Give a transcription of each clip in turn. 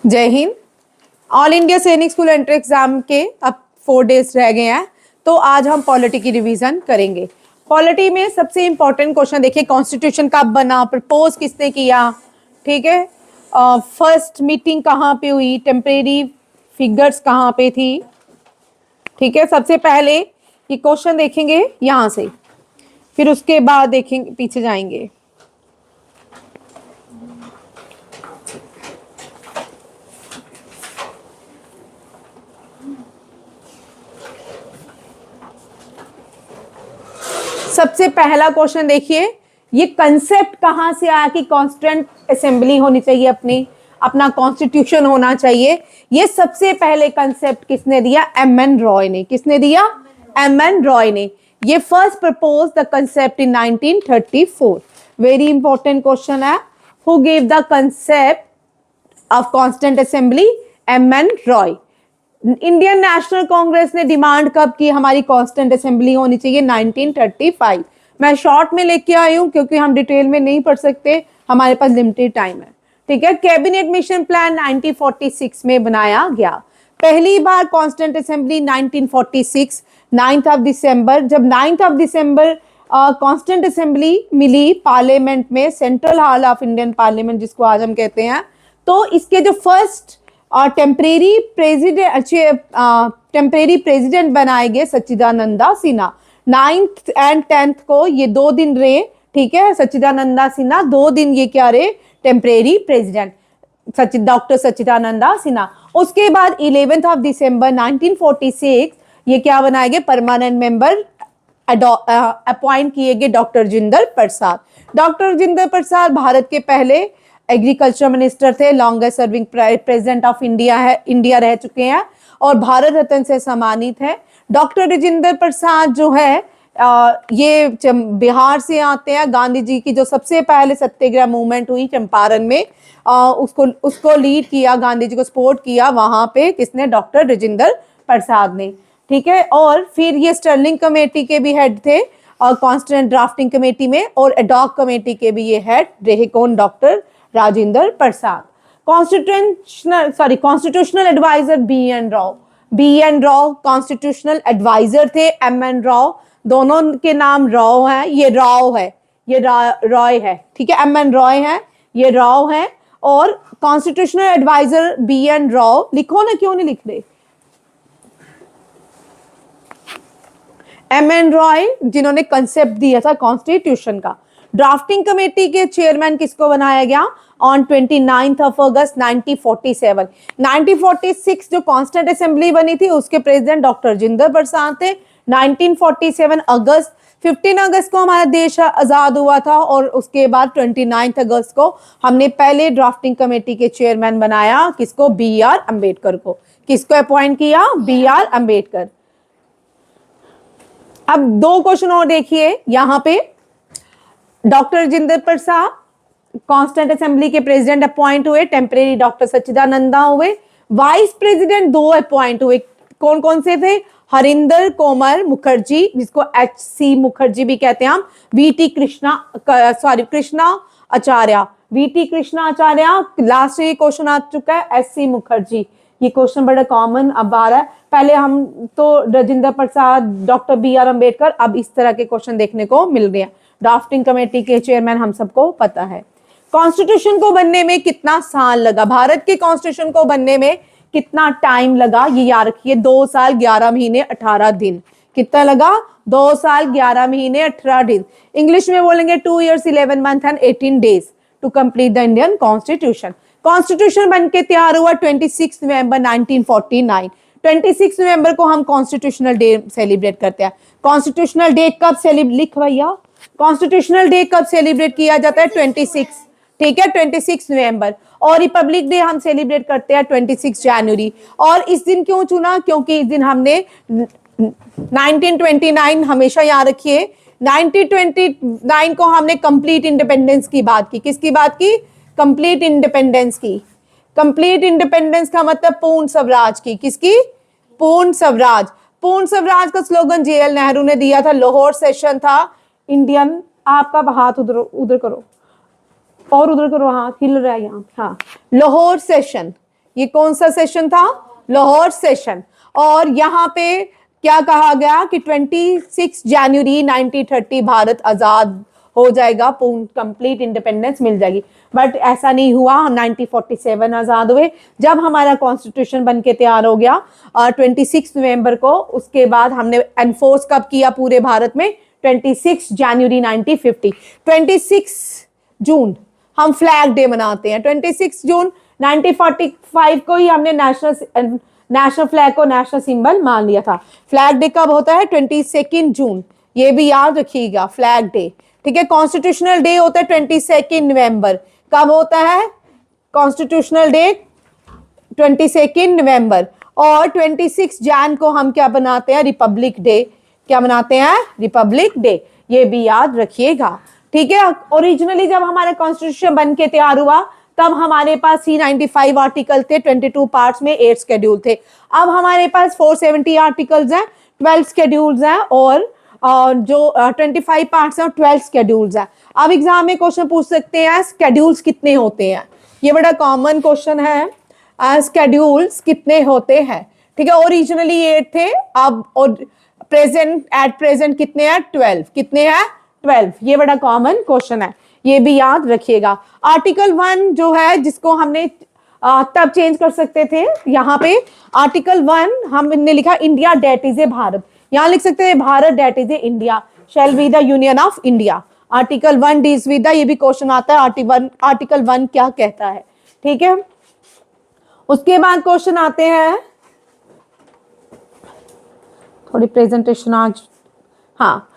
जय Hind. All India सैनिक school entry exam के अब 4 डेज रह गए हैं, तो आज हम पॉलिटी की रिवीजन करेंगे। पॉलिटी में सबसे इंपॉर्टेंट क्वेश्चन देखिए, कॉन्स्टिट्यूशन कब बना, प्रपोज किसने किया, ठीक है, फर्स्ट मीटिंग कहाँ पे हुई, टेम्परेरी फिगर्स कहाँ पे थी, ठीक है। सबसे पहले ये क्वेश्चन देखेंगे यहाँ से, फिर उसके बाद देखेंगे, पीछे जाएंगे। सबसे पहला क्वेश्चन देखिए, ये कंसेप्ट कहां से आया कि कॉन्स्टिट्यूएंट असेंबली होनी चाहिए, अपना कॉन्स्टिट्यूशन होना चाहिए। ये सबसे पहले कंसेप्ट किसने दिया? एम.एन. रॉय ने। किसने दिया? एम.एन. रॉय ने। ये first propose the concept in 1934। Very important question है। Who gave the concept of constituent assembly? M N. Roy. Indian national Congress ने डिमांड कब की हमारी कॉन्स्टिट्यूएंट असेंबली होनी चाहिए? 1935। मैं शॉर्ट में लेके आई हूं क्योंकि हम डिटेल में नहीं पढ़ सकते, हमारे पास लिमिटेड टाइम है, ठीक है। कैबिनेट मिशन प्लान 1946 में बनाया गया। पहली बार कॉन्स्टिट्यूएंट असेंबली 1946 9th ऑफ दिसंबर, जब 9th ऑफ दिसंबर कॉन्स्टिट्यूएंट असेंबली मिली पार्लियामेंट में, central hall of Indian parliament जिसको आज हम कहते हैं, तो इसके जो फर्स्ट और टेम्परेरी प्रेसिडेंट बनाए गए Sachchidananda Sinha. 9th and 10th को ये 2 दिन रहे, ठीक है। सच्चिदानंदा सिन्हा 2 दिन ये क्या रहे? Temporary president doctor Sachchidananda Sinha. उसके बाद 11th ऑफ दिसंबर 1946 ये क्या बनाए गए? परमानेंट मेंबर अपॉइंट किए गए डॉक्टर राजेंद्र प्रसाद। डॉक्टर राजेंद्र प्रसाद भारत के पहले एग्रीकल्चर मिनिस्टर थे, longest serving president of India रह चुके हैं और भारत रत्न से सम्मानित है। डॉक्टर राजेंद्र प्रसाद जो है ये बिहार से आते हैं। गांधी जी की जो सबसे पहले सत्याग्रह मूवमेंट हुई चंपारण में, उसको लीड किया, गांधी जी को सपोर्ट किया वहां पे किसने? डॉक्टर राजेंद्र प्रसाद ने, ठीक है। और फिर ये स्टर्लिंग कमेटी के भी हेड थे और कॉन्स्टिट्यूएंट ड्राफ्टिंग कमेटी में, और एडॉक कमेटी के भी ये हेड रहे कौन? Doctor Rajendra Prasad. Constitutional adviser B N. Rao. B N. Rao constitutional adviser थे। एम.एन. राव, दोनों के नाम राव है, ये राव है, ये रॉय है, ठीक है। एम.एन. रॉय है, ये राव है। और कॉन्स्टिट्यूशनल एडवाइजर बी.एन. राव लिखो ना, क्यों नहीं लिख रहे? एम.एन. रॉय जिन्होंने कंसेप्ट दिया था कॉन्स्टिट्यूशन का। ड्राफ्टिंग कमेटी के चेयरमैन किसको बनाया गया? ऑन 29th ऑफ अगस्त 1947। 1946 जो कॉन्स्टिट्यूएंट असेंबली बनी थी उसके प्रेसिडेंट डॉक्टर राजेंद्र प्रसाद थे। 1947 अगस्त 15 अगस्त को हमारा देश आजाद हुआ था और उसके बाद 29 अगस्त को हमने पहले ड्राफ्टिंग कमेटी के चेयरमैन बनाया किसको? बी.आर. अंबेडकर को। किसको अपॉइंट किया? बी.आर. अंबेडकर। अब 2 क्वेश्चन और देखिए यहां पे। डॉक्टर राजेंद्र प्रसाद कॉन्स्टिट्यूएंट असेंबली के प्रेसिडेंट अपॉइंट हुए, टेम्परेरी डॉक्टर सच्चिदानंदा हुए। वाइस प्रेसिडेंट 2 अपॉइंट हुए, कौन कौन से थे? हरिंदर कोमल मुखर्जी, जिसको H.C. मुखर्जी भी कहते हैं हम, कृष्णा आचार्य, वी.टी. कृष्णा आचार्य। लास्ट ये क्वेश्चन आ चुका है S.C. मुखर्जी। ये क्वेश्चन बड़ा कॉमन अब आ रहा है, पहले हम तो राजेंद्र प्रसाद, डॉक्टर बी.आर. अंबेडकर, अब इस तरह के क्वेश्चन देखने को मिल रहे हैं। ड्राफ्टिंग कमेटी के चेयरमैन हम सबको पता है। कॉन्स्टिट्यूशन को बनने में कितना साल लगा? भारत के कॉन्स्टिट्यूशन को बनने में कितना टाइम लगा? ये याद रखिए, 2 साल 11 महीने 18 दिन। कितना लगा? 2 साल 11 महीने 18 दिन। इंग्लिश में बोलेंगे 2 years 11 months and 18 days to complete the Indian constitution. Constitution बनके तैयार हुआ 26 नवंबर 1949। 26 नवंबर को हम कॉन्स्टिट्यूशनल डे सेलिब्रेट करते हैं। कॉन्स्टिट्यूशनल डे कब सेलिब्रेट? लिख भैया, कॉन्स्टिट्यूशनल डे कब सेलिब्रेट किया जाता है? 26, ठीक है, 26 नवंबर। और रिपब्लिक डे हम सेलिब्रेट करते हैं 26 जनवरी। और इस दिन क्यों चुना? क्योंकि इस दिन हमने 1929, हमेशा याद रखिए, 1929 को हमने कंप्लीट इंडिपेंडेंस की बात की। किसकी बात की? कंप्लीट इंडिपेंडेंस की। कंप्लीट इंडिपेंडेंस का मतलब पूर्ण स्वराज की। किसकी? पूर्ण स्वराज। पूर्ण स्वराज का स्लोगन JL नेहरू ने दिया था। लाहौर सेशन था इंडियन, आपका हाथ उधर उधर करो और उधर करो, हाथ हिल रहा है यहाँ, हाँ। लाहौर सेशन ये कौन सा सेशन था? लाहौर सेशन। और यहाँ पे क्या कहा गया कि 26 जनवरी 1930 भारत आजाद हो जाएगा, पूर्ण कंप्लीट इंडिपेंडेंस मिल जाएगी। बट ऐसा नहीं हुआ, हम 1947 आजाद हुए जब हमारा कॉन्स्टिट्यूशन बन के तैयार हो गया 26 नवंबर को। उसके बाद हमने एनफोर्स कब किया पूरे भारत में? 26 जनवरी 1950। 26 जून हम फ्लैग डे मनाते हैं। 26 जून 1945 को ही हमने नेशनल फ्लैग को नेशनल सिंबल मान लिया था। फ्लैग डे कब होता है? 22 जून। ये भी याद रखिएगा, फ्लैग डे। ठीक है, कॉन्स्टिट्यूशनल डे होता है 22 नवंबर। कब होता है कॉन्स्टिट्यूशनल डे? 22 नवंबर। और 26 जैन को हम क्या बनाते हैं? Republic day. क्या मनाते हैं? Republic day. ये भी याद रखिएगा। ठीक है, ओरिजिनली जब हमारा कॉन्स्टिट्यूशन बन के तैयार हुआ तब हमारे पास 395 आर्टिकल थे, 22 पार्ट्स में 8 शेड्यूल थे। अब हमारे पास 470 आर्टिकल्स हैं, 12 शेड्यूल्स हैं, और जो 25 पार्ट्स हैं और 12 शेड्यूल्स हैं। अब एग्जाम में क्वेश्चन पूछ सकते हैं शेड्यूल्स कितने होते हैं? ये बड़ा कॉमन क्वेश्चन है, शेड्यूल्स कितने होते हैं? ठीक है, ओरिजिनली 8 थे, अब और एट प्रेजेंट कितने हैं? 12। कितने हैं? 12। ये बड़ा कॉमन क्वेश्चन है, ये भी याद रखिएगा। आर्टिकल 1 जो है जिसको हमने तब चेंज कर सकते थे, यहाँ पे आर्टिकल 1 हमने लिखा India that is a Bharat. यहाँ लिख सकते हैं Bharat that is a India shall be the union of India. Article 1 deals with the, ये भी क्वेश्चन आता है आर्टिकल 1 क्या कहता है। ठीक है, उसके बाद क्वेश्चन आते हैं, थोड़ी प्रेजेंटेशन आज, हाँ,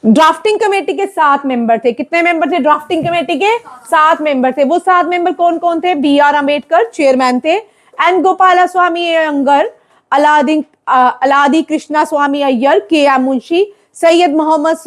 ड्राफ्टिंग कमेटी के 7 मेंबर थे। कितने मेंबर थे ड्राफ्टिंग कमेटी के? 7 मेंबर थे। वो 7 मेंबर कौन कौन थे? B.R. अम्बेडकर चेयरमैन थे, N Gopala Swami Ayyangar, Alladi Krishna Swami Iyer, K M. Munshi, Syed Mohammad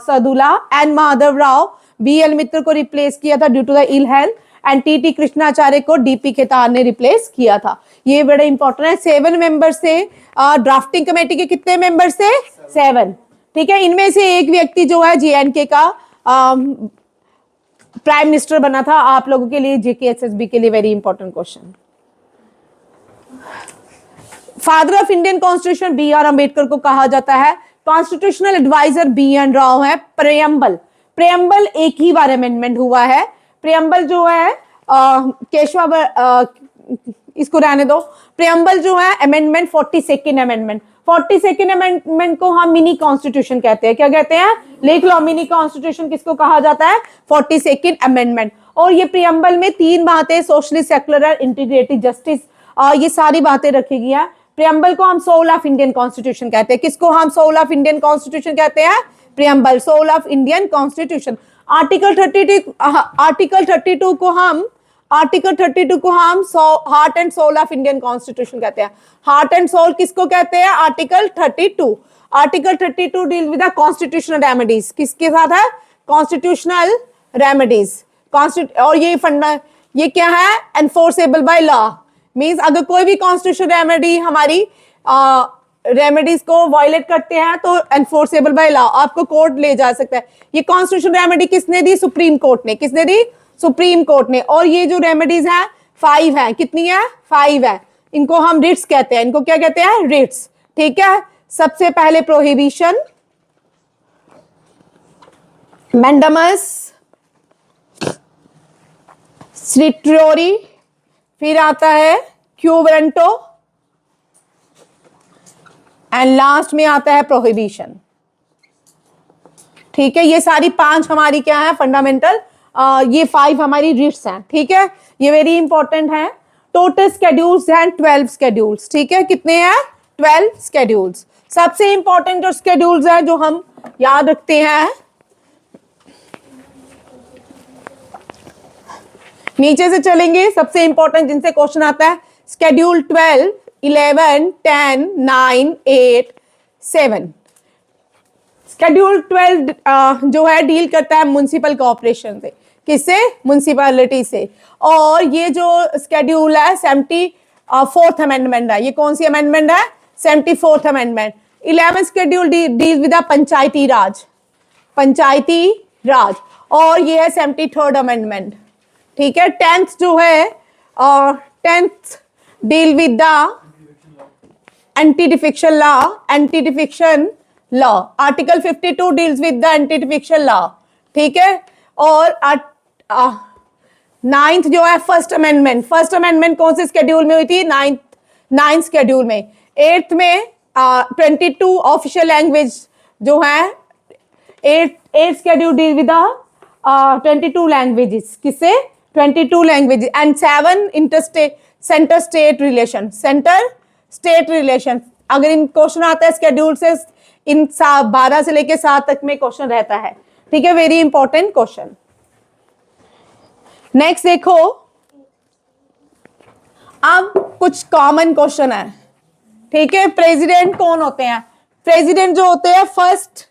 Saadulla, N Madhav Rao. B.L. Mitra को रिप्लेस किया था due to the ill health, and T.T. Krishnachari को D.P. खेतान ने रिप्लेस किया था। ये बड़े इंपॉर्टेंट है। 7 मेंबर्स थे ड्राफ्टिंग कमेटी के। कितने मेंबर्स थे? 7। ठीक है, इनमें से एक व्यक्ति जो है JNK का प्राइम मिनिस्टर बना था। आप लोगों के लिए JKSSB के लिए very important question. Father of Indian constitution B.R. Ambedkar को कहा जाता है। Constitutional adviser B.N. राव है। प्रेम्बल एक ही बार अमेंडमेंट हुआ है। प्रेम्बल जो है इसको रहने दो। प्रेम्बल जो है amendment 42nd amendment. 42nd amendment को हम मिनी कॉन्स्टिट्यूशन कहते हैं। क्या कहते हैं? लिख लो, मिनी कॉन्स्टिट्यूशन किसको कहा जाता है? 42nd amendment. और ये प्रियम्बल में 3 बातें, सोशलिस्ट, सेक्युलर, इंटीग्रेटेड जस्टिस, ये सारी बातें रखी गई हैं। प्रियम्बल को हम सोल ऑफ इंडियन कॉन्स्टिट्यूशन कहते हैं। किसको हम सोल ऑफ इंडियन कॉन्स्टिट्यूशन कहते हैं? Preamble, soul of Indian constitution. Article 32 को हम heart and soul of Indian constitution कहते हैं। हार्ट एंड सोल किसको कहते हैं? Article 32। Article 32 deal with the constitutional remedies. किसके साथ है? Constitutional remedies. और ये क्या है? Enforceable by law. मींस अगर कोई भी कॉन्स्टिट्यूशनल रेमेडी हमारी रेमेडीज को वायलेट करते हैं तो एनफोर्सेबल बाय लॉ, आपको कोर्ट ले जा सकता है। ये कॉन्स्टिट्यूशनल रेमेडी किसने दी? सुप्रीम कोर्ट ने। किसने दी? सुप्रीम कोर्ट ने। और ये जो रेमेडीज हैं 5 हैं। कितनी है? 5 है। इनको हम रिट्स कहते हैं। इनको क्या कहते हैं? रिट्स। ठीक है, सबसे पहले प्रोहिबिशन, मैंडामस, स्ट्रिक्टोरी, फिर आता है क्यू वारंटो, एंड लास्ट में आता है प्रोहिबिशन। ठीक है, ये सारी 5 हमारी क्या है? फंडामेंटल। ये 5 हमारी रिट्स हैं। ठीक है, ये वेरी इंपॉर्टेंट है। टोटल स्केड्यूल्स हैं 12 स्केड्यूल्स। ठीक है, कितने हैं? 12 स्केड्यूल्स। सबसे इंपॉर्टेंट जो स्केड्यूल्स हैं जो हम याद रखते हैं, नीचे से चलेंगे, सबसे इंपॉर्टेंट जिनसे क्वेश्चन आता है, स्केड्यूल 12, 11, 10, 9, 8, 7। शेड्यूल 12 जो है डील करता है म्युनिसिपल कॉर्पोरेशन से। किससे? म्युनिसिपैलिटी से। और ये जो शेड्यूल है 74th अमेंडमेंट है। ये कौन सी अमेंडमेंट है? 74th amendment. 11th schedule deal with Panchayati Raj, और ये है 73rd अमेंडमेंट। ठीक है, 10th जो है 10th deal with the anti-defection law. Anti-defection law, Article 52 deals with the anti-defection law. ठीक है, और नाइन्थ जो है फर्स्ट अमेंडमेंट, फर्स्ट अमेंडमेंट कौन से स्केड्यूल में हुई थी? नाइन्थ स्केड्यूल में। एट्थ में 22 ऑफिशियल लैंग्वेज जो है, eight schedule deal with 22 languages, किससे? 22 languages and 7 interstate centre state relation, centre state relation. अगर इन क्वेश्चन आता है स्केड्यूल से, इन 12 से लेके 7 तक में क्वेश्चन रहता है, ठीक है, वेरी इंपॉर्टेंट क्वेश्चन। नेक्स्ट देखो, अब कुछ कॉमन क्वेश्चन है, ठीक है। प्रेसिडेंट कौन होते हैं? प्रेसिडेंट जो होते हैं फर्स्ट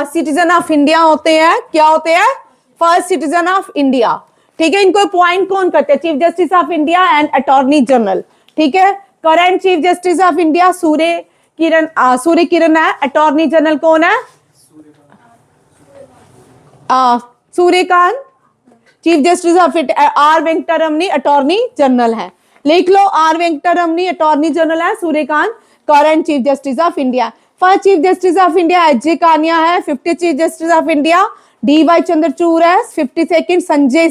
सिटीजन ऑफ इंडिया होते हैं। क्या होते हैं? फर्स्ट सिटीजन ऑफ इंडिया, ठीक है। इनको अपॉइंट कौन करते हैं? Chief justice of India and attorney general, ठीक है। Current chief justice of India Surya Kiran है। अटॉर्नी जनरल कौन है? Suryakant. Chief justice of R Venkataramani attorney general है। लिख लो, आर वेंकटरमनी अटॉर्नी जनरल है, Suryakant current chief justice of India. First chief justice of India H J. Kania है। 50 chief justice of India D Y. Chandrachud है। 52 संजय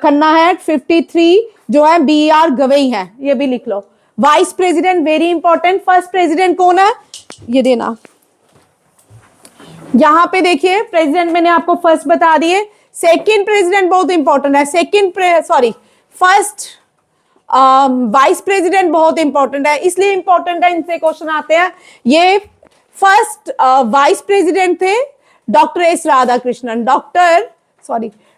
खन्ना है। 53 जो है बी.आर. गवई है, ये भी लिख लो। Vice president very important. First president कौन है? ये देना, यहां पे देखिए, प्रेसिडेंट मैंने आपको फर्स्ट बता दिए। सेकंड प्रेसिडेंट बहुत इंपॉर्टेंट है। फर्स्ट वाइस प्रेसिडेंट बहुत इंपॉर्टेंट है, इसलिए इंपॉर्टेंट है, इनसे क्वेश्चन आते हैं। ये फर्स्ट वाइस प्रेसिडेंट थे doctor S Radhakrishnan,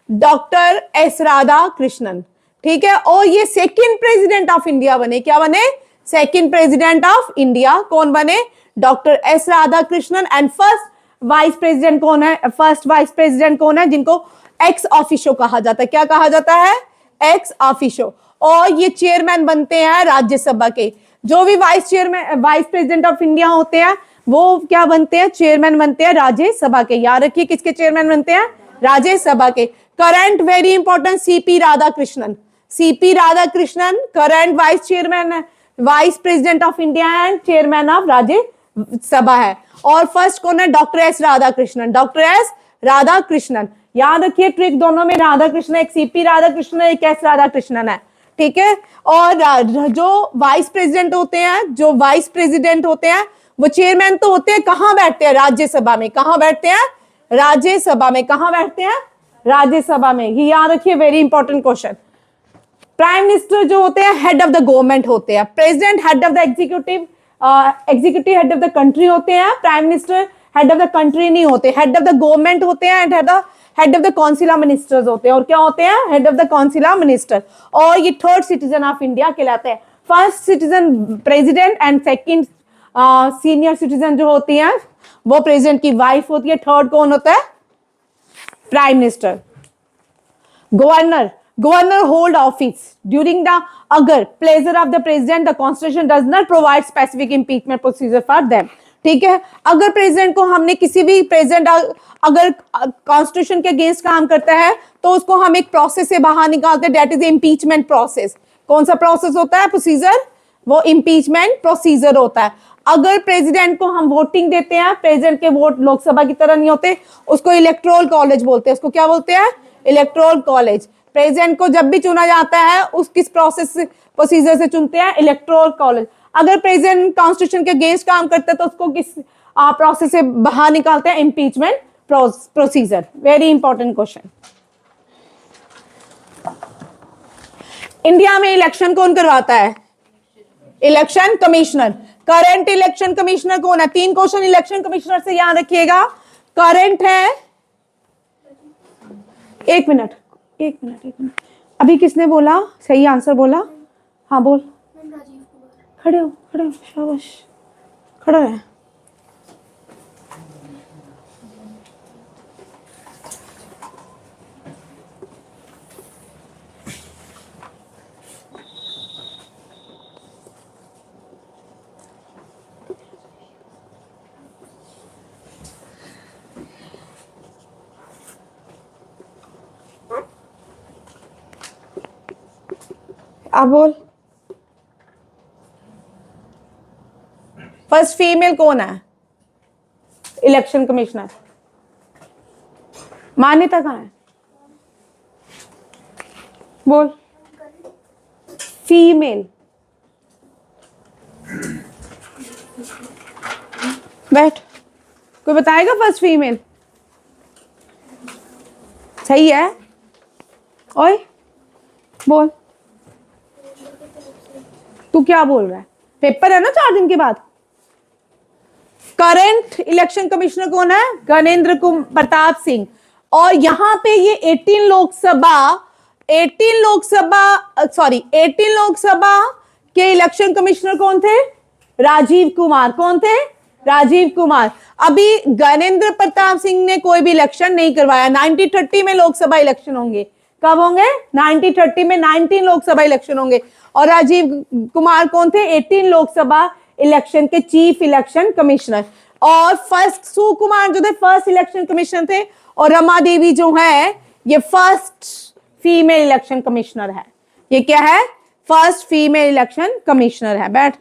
doctor S Radhakrishnan, ठीक है। और ये सेकंड प्रेसिडेंट ऑफ इंडिया बने। क्या बने? सेकंड प्रेसिडेंट ऑफ इंडिया कौन बने? Doctor S Radhakrishnan. And first vice president कौन है? फर्स्ट वाइस प्रेसिडेंट कौन है? जिनको एक्स ऑफिशियो कहा जाता है। क्या कहा जाता है? Ex officio. और ये चेयरमैन बनते हैं राज्यसभा के। जो भी वाइस प्रेसिडेंट ऑफ इंडिया होते हैं वो क्या बनते हैं? चेयरमैन बनते हैं राज्यसभा के। याद रखिए, किसके चेयरमैन बनते हैं? राज्यसभा के। Current very important, CP Radhakrishnan. CP Radhakrishnan current vice chairman, vice president of India and chairman of Rajya Sabha है। और फर्स्ट कौन है? Doctor S Radhakrishnan, doctor S Radhakrishnan. याद रखिए, ट्रिक दोनों में राधाकृष्णन, एक सीपी राधाकृष्णन, एक एस राधाकृष्णन है, ठीक है। और जो वाइस प्रेसिडेंट होते हैं वो चेयरमैन तो होते हैं, कहां बैठते हैं? राज्यसभा में। कहां बैठते हैं? राज्यसभा में। कहां बैठते हैं? राज्यसभा में। ये याद रखिए, very important question. Prime minister जो होते हैं हेड ऑफ द गवर्नमेंट होते हैं। President head of the executive head of the country होते हैं। Prime minister head of the country नहीं होते, हेड ऑफ द गवर्नमेंट होते हैं and head of the council of ministers होते हैं। और क्या होते हैं? Head of the council of minister. और ये थर्ड सिटीजन ऑफ इंडिया कहलाते हैं। First citizen president and second senior citizen जो होती हैं वो प्रेसिडेंट की वाइफ होती है। थर्ड कौन होता है? Prime minister. Governor hold office during the अगर pleasure of the president, the constitution does not provide specific impeachment procedure for them, ठीक है। अगर प्रेसिडेंट को हमने किसी भी प्रेसिडेंट अगर कॉन्स्टिट्यूशन के अगेंस्ट काम करता है तो उसको हम एक प्रोसेस से बाहर निकालते हैं, दैट इज इम्पीचमेंट प्रोसेस। कौन सा प्रोसेस होता है? प्रोसीजर, वो इम्पीचमेंट प्रोसीजर होता है। अगर प्रेसिडेंट को हम वोटिंग देते हैं, प्रेसिडेंट के वोट लोकसभा की तरह नहीं होते, उसको इलेक्टोरल कॉलेज बोलते हैं। उसको क्या बोलते हैं? Electoral college. प्रेसिडेंट को जब भी चुना जाता है उस किस प्रोसीजर से चुनते हैं? Electoral college. अगर प्रेसिडेंट कॉन्स्टिट्यूशन के अगेंस्ट काम करता है तो उसको किस प्रोसेस से बाहर निकालते हैं? Impeachment procedure. Very important question. India में इलेक्शन कौन करवाता है? Election commissioner. Current election commissioner कौन है? 3 क्वेश्चन इलेक्शन कमिश्नर से याद रखिएगा। करंट है, एक मिनट, अभी किसने बोला सही आंसर बोला? हाँ बोल। खड़े हो, शाबाश, खड़ा है। अब बोल। फर्स्ट फीमेल कौन है इलेक्शन कमिश्नर? मान्यता कहाँ है? बोल। फीमेल। बैठ। कोई बताएगा फर्स्ट फीमेल? सही है। ओए बोल, तू क्या बोल रहा है? पेपर है ना 4 दिन के बाद। करंट इलेक्शन कमिश्नर कौन है? गणेंद्र प्रताप सिंह। और यहां पे ये 18 लोकसभा के इलेक्शन कमिश्नर कौन थे? राजीव कुमार। कौन थे? राजीव कुमार। अभी गणेंद्र प्रताप सिंह ने कोई भी इलेक्शन नहीं करवाया। 1930 में लोकसभा इलेक्शन होंगे। कब होंगे? 1930 में 19 लोकसभा इलेक्शन होंगे। और राजीव कुमार कौन थे? 18 लोकसभा इलेक्शन के चीफ इलेक्शन कमिश्नर। और फर्स्ट सुकुमार जो थे फर्स्ट इलेक्शन कमिश्नर थे। और रमा देवी जो है ये फर्स्ट फीमेल इलेक्शन कमिश्नर है। ये क्या है? फर्स्ट फीमेल इलेक्शन कमिश्नर है। बैठ।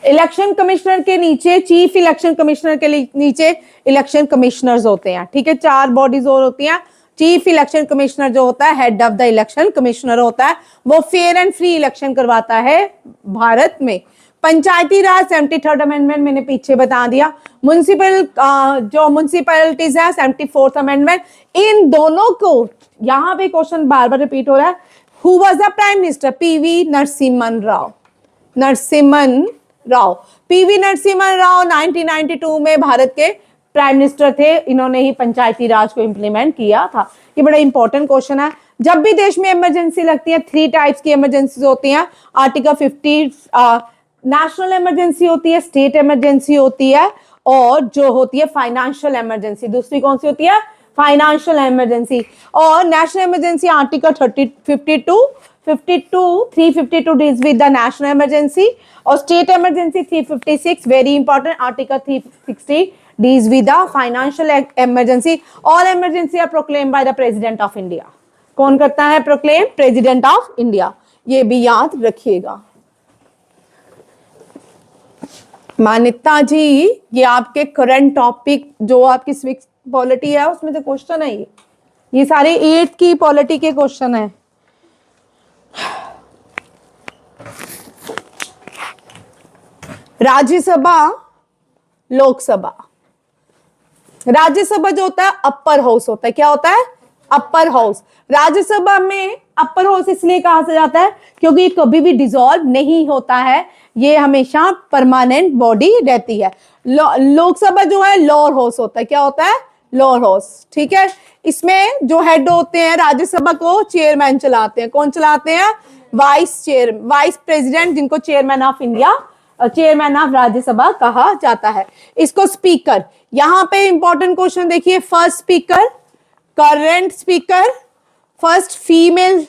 इलेक्शन कमिश्नर के नीचे, चीफ इलेक्शन कमिश्नर के नीचे इलेक्शन कमिश्नर्स होते हैं। ठीक है, 4 बॉडीज और होती हैं। चीफ इलेक्शन कमिश्नर जो होता है, head of the election commissioner होता है, वो फेयर एंड फ्री इलेक्शन करवाता है भारत में। पंचायती राज 73rd अमेंडमेंट मैंने पीछे बता दिया। जो म्युनिसिपैलिटीज है 74th अमेंडमेंट। इन दोनों को यहां पे क्वेश्चन बार बार रिपीट हो रहा है। Who was the prime minister? PV Narasimhan Rao. PV Narasimhan Rao 1992 में भारत के प्राइम मिनिस्टर थे। इन्होंने ही पंचायती राज को इंप्लीमेंट किया था। ये बड़ा इंपॉर्टेंट क्वेश्चन है। जब भी देश में इमरजेंसी लगती है, 3 टाइप्स की इमरजेंसी होती हैं। आर्टिकल 50 नेशनल इमरजेंसी होती है, स्टेट इमरजेंसी होती है, और जो होती है फाइनेंशियल इमरजेंसी। दूसरी कौन सी होती है? Financial emergency. और national emergency article 352 deals with the national emergency. और state emergency 356 very important, article 360 deals with the financial emergency. All emergency are proclaim by the president of India. कौन करता है प्रोक्लेम? President of India. ये भी याद रखिएगा। मान्यता जी, ये आपके करंट टॉपिक जो आपकी सिविक्स पॉलिटी है उसमें से क्वेश्चन है। ये सारे 8th की पॉलिटी के क्वेश्चन है। राज्यसभा, लोकसभा। राज्यसभा जो होता है अपर हाउस होता है। क्या होता है? Upper house. राज्यसभा में अपर हाउस इसलिए कहा जाता है क्योंकि ये कभी भी डिसॉल्व नहीं होता है। ये हमेशा परमानेंट बॉडी रहती है। लोकसभा जो है लोअर हाउस होता है। क्या होता है? Lower house. ठीक है, इसमें जो हेड होते हैं राज्यसभा को चेयरमैन चलाते हैं। कौन चलाते हैं? वाइस प्रेसिडेंट, जिनको chairman of India, chairman of Rajya Sabha कहा जाता है। इसको स्पीकर। यहां पे इंपॉर्टेंट क्वेश्चन देखिए। First speaker, current speaker, first female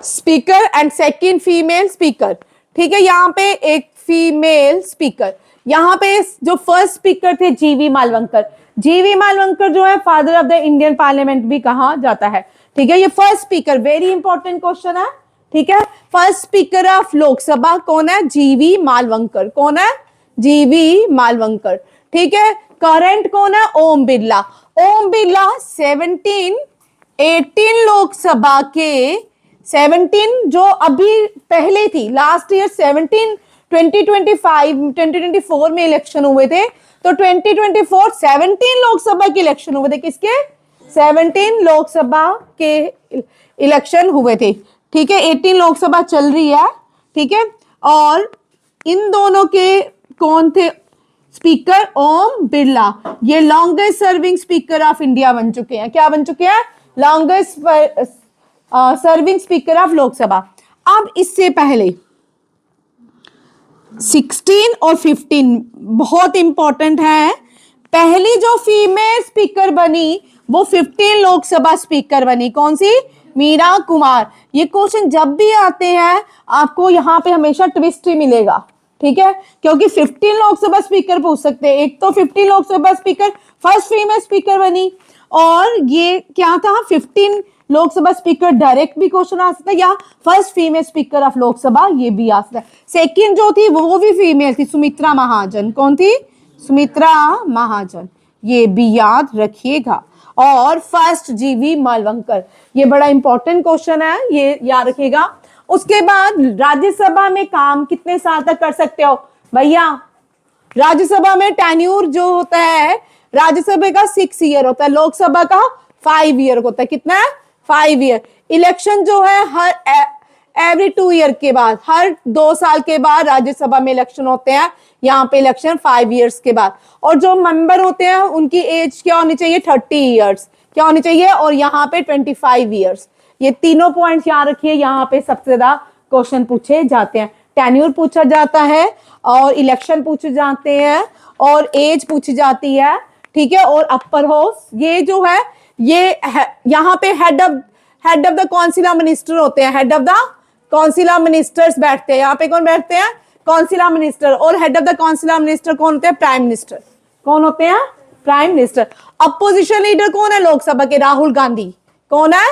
speaker and second female speaker. ठीक है, यहाँ पे एक फीमेल स्पीकर। यहाँ पे जो फर्स्ट स्पीकर थे जीवी मालवंकर। जीवी मालवंकर जो है father of the Indian parliament भी कहा जाता है। ठीक है, ये first speaker very important question है। ठीक है, फर्स्ट स्पीकर ऑफ लोकसभा कौन है? जीवी मालवंकर। कौन है? जीवी मालवंकर। ठीक है, करंट कौन है? ओम बिरला। ओम बिरला 18 लोकसभा के 17 जो अभी पहले थी, लास्ट ईयर 2024 में इलेक्शन हुए थे। तो 2024 17 लोकसभा के इलेक्शन हुए थे। किसके? 17 लोकसभा के इलेक्शन हुए थे। ठीक है, 18 लोकसभा चल रही है। ठीक है, और इन दोनों के कौन थे स्पीकर? ओम बिरला। ये longest serving speaker of India बन चुके हैं। क्या बन चुके हैं? Longest serving speaker of Lok Sabha. अब इससे पहले 16 और 15 बहुत इंपॉर्टेंट है। पहली जो फीमेल स्पीकर बनी वो 15 लोकसभा स्पीकर बनी। कौन सी? मीरा कुमार। ये क्वेश्चन जब भी आते हैं आपको यहाँ पे हमेशा ट्विस्ट ही मिलेगा। ठीक है, क्योंकि 15 लोकसभा स्पीकर पूछ सकते हैं। एक तो 15 Lok Sabha speaker first female speaker बनी, और ये क्या था? 15 लोकसभा स्पीकर डायरेक्ट भी क्वेश्चन आ सकता है, या first female speaker of Lok Sabha, ये भी आ सकता है। सेकंड जो थी वो भी फीमेल थी, सुमित्रा महाजन। कौन थी? सुमित्रा महाजन, ये भी याद रखिएगा। और फर्स्ट जीवी मालवंकर, ये बड़ा इंपॉर्टेंट क्वेश्चन है, ये याद रखिएगा। उसके बाद राज्यसभा में काम कितने साल तक कर सकते हो भैया? राज्यसभा में टेन्यूर जो होता है, राज्यसभा का 6 ईयर होता है, लोकसभा का 5 ईयर होता है। कितना है? 5 ईयर। इलेक्शन जो है हर एवरी 2 ईयर के बाद, हर 2 साल के बाद राज्यसभा में इलेक्शन होते हैं। यहाँ पे इलेक्शन 5 ईयर्स के बाद। और जो मेंबर होते हैं उनकी एज क्या होनी चाहिए? 30 ईयर्स क्या होनी चाहिए, और यहाँ पे 25 ईयर्स। ये तीनों पॉइंट याद रखिए, यहाँ पे सबसे ज्यादा क्वेश्चन पूछे जाते हैं। टेन्यूर पूछा जाता है, और इलेक्शन पूछे जाते हैं, और एज पूछी जाती है, ठीक है। और अपर हाउस, ये जो है ये यहाँ पे head of the council of minister होते हैं, head of the council of ministers बैठते हैं। यहाँ पे कौन बैठते हैं? Council of minister. और head of the council of minister कौन होते हैं? Prime minister. कौन होते हैं? Prime minister. अपोजिशन लीडर कौन है लोकसभा के? राहुल गांधी। कौन है?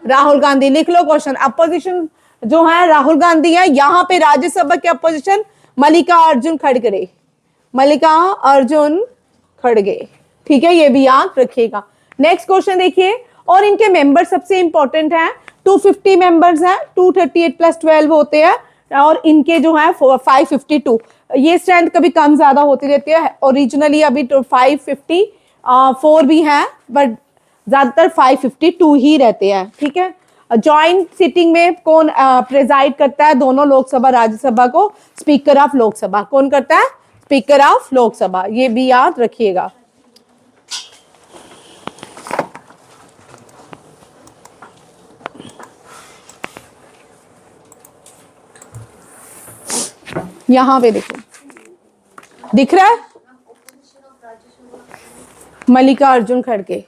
राहुल गांधी। लिख लो क्वेश्चन, अपोजिशन जो है राहुल गांधी है। यहाँ पे राज्यसभा के अपोजिशन मल्लिकार्जुन खड़गे, मल्लिकार्जुन खड़गे, ठीक है, ये भी याद रखिएगा। नेक्स्ट क्वेश्चन देखिए, और इनके मेंबर सबसे इंपॉर्टेंट हैं। 250 मेंबर्स हैं, 238 प्लस 12 होते हैं, और इनके जो है 552। ये स्ट्रेंथ कभी कम ज्यादा होती रहती है। ओरिजिनली अभी 554 भी हैं, बट ज्यादातर 552 ही रहते हैं, ठीक है। जॉइंट सिटिंग में कौन प्रेजाइड करता है दोनों लोकसभा राज्यसभा को? Speaker of Lok Sabha. कौन करता है? स्पीकर ऑफ लोकसभा, ये भी याद रखिएगा। यहां पे देखो, दिख रहा है? मल्लिकार्जुन खड़गे।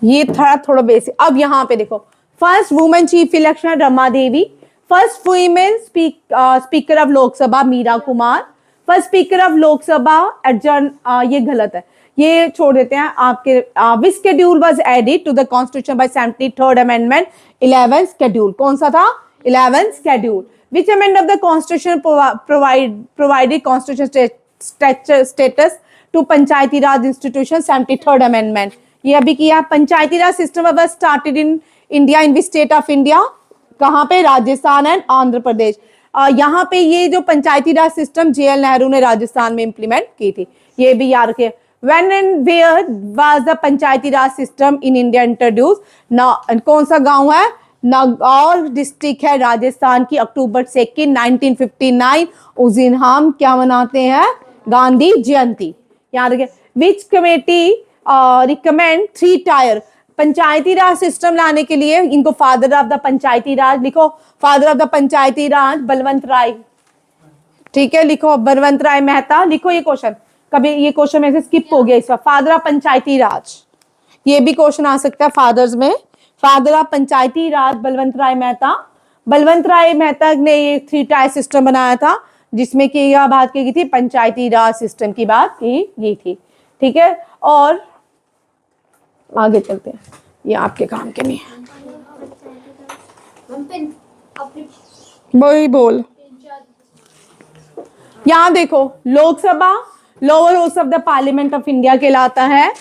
ये था थोड़ा बेसिक। अब यहाँ पे देखो, first women chief election Rama Devi, first female speaker of Lok Sabha Meera Kumar, first speaker of Lok Sabha adjourn, ये गलत है, ये छोड़ देते हैं आपके। Which schedule was added to the constitution by 73rd amendment? 11th schedule. कौन सा था? 11th schedule. Which amendment of the constitution provided constitution status to panchayati raj institution? 73rd amendment. ये अभी किया। Panchayati raj system was started in India in which state of India? कहाँ पे? Rajasthan and Andhra Pradesh. यहाँ पे ये जो पंचायती राज सिस्टम JL नेहरू ने राजस्थान में इंप्लीमेंट की थी, ये भी याद रखिए। When and where was the Panchayati raj system in India introduce? कौन सा गांव है? नागौर डिस्ट्रिक्ट है राजस्थान की। October 2nd 1959 उस दिन हम क्या मनाते हैं? गांधी जयंती। याद रखिए। विच कमेटी रिकमेंड 3 टायर? पंचायती राज सिस्टम लाने के लिए इनको फादर ऑफ द पंचायती राज लिखो। फादर ऑफ द पंचायती राज बलवंत राय, ठीक है, लिखो बलवंत राय मेहता। लिखो ये क्वेश्चन, कभी ये क्वेश्चन में से स्किप हो गया इस बार। फादर ऑफ पंचायती राज, ये भी क्वेश्चन आ सकता है फादर्स में। फादर ऑफ पंचायती राज बलवंत राय मेहता। बलवंत राय मेहता ने ये 3 टायर सिस्टम बनाया था, जिसमें कि यह बात की गई थी, पंचायती राज सिस्टम की बात की गई थी, ठीक है। और आगे चलते हैं, ये आपके काम के नहीं है। वही बोल। यहाँ देखो, Lok Sabha lower house of the parliament of India कहलाता है।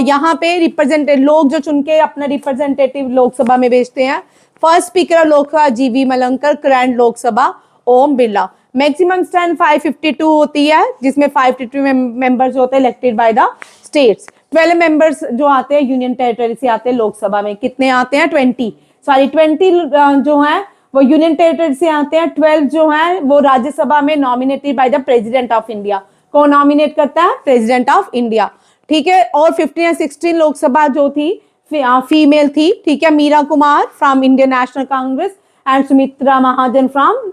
यहाँ पे रिप्रेजेंटेटिव लोग जो चुन के अपना रिप्रेजेंटेटिव लोकसभा में भेजते हैं। First speaker of Lok Sabha GV Malankar, current Lok Sabha Om Birla. Maximum strength 552 होती है, जिसमें 552 मेंबर्स होते हैं elected by the states. 12 members जो आते हैं यूनियन टेरिटरी से आते हैं लोकसभा में। कितने आते हैं? 20 जो है वो यूनियन टेरिटरी से आते हैं। 12 जो है वो राज्यसभा में nominated by the president of India. कौन नॉमिनेट करता है? प्रेसिडेंट ऑफ इंडिया, ठीक है। और 15 और 16 लोकसभा जो थी फीमेल थी, ठीक है। Meera Kumar from Indian national Congress and Sumitra Mahajan from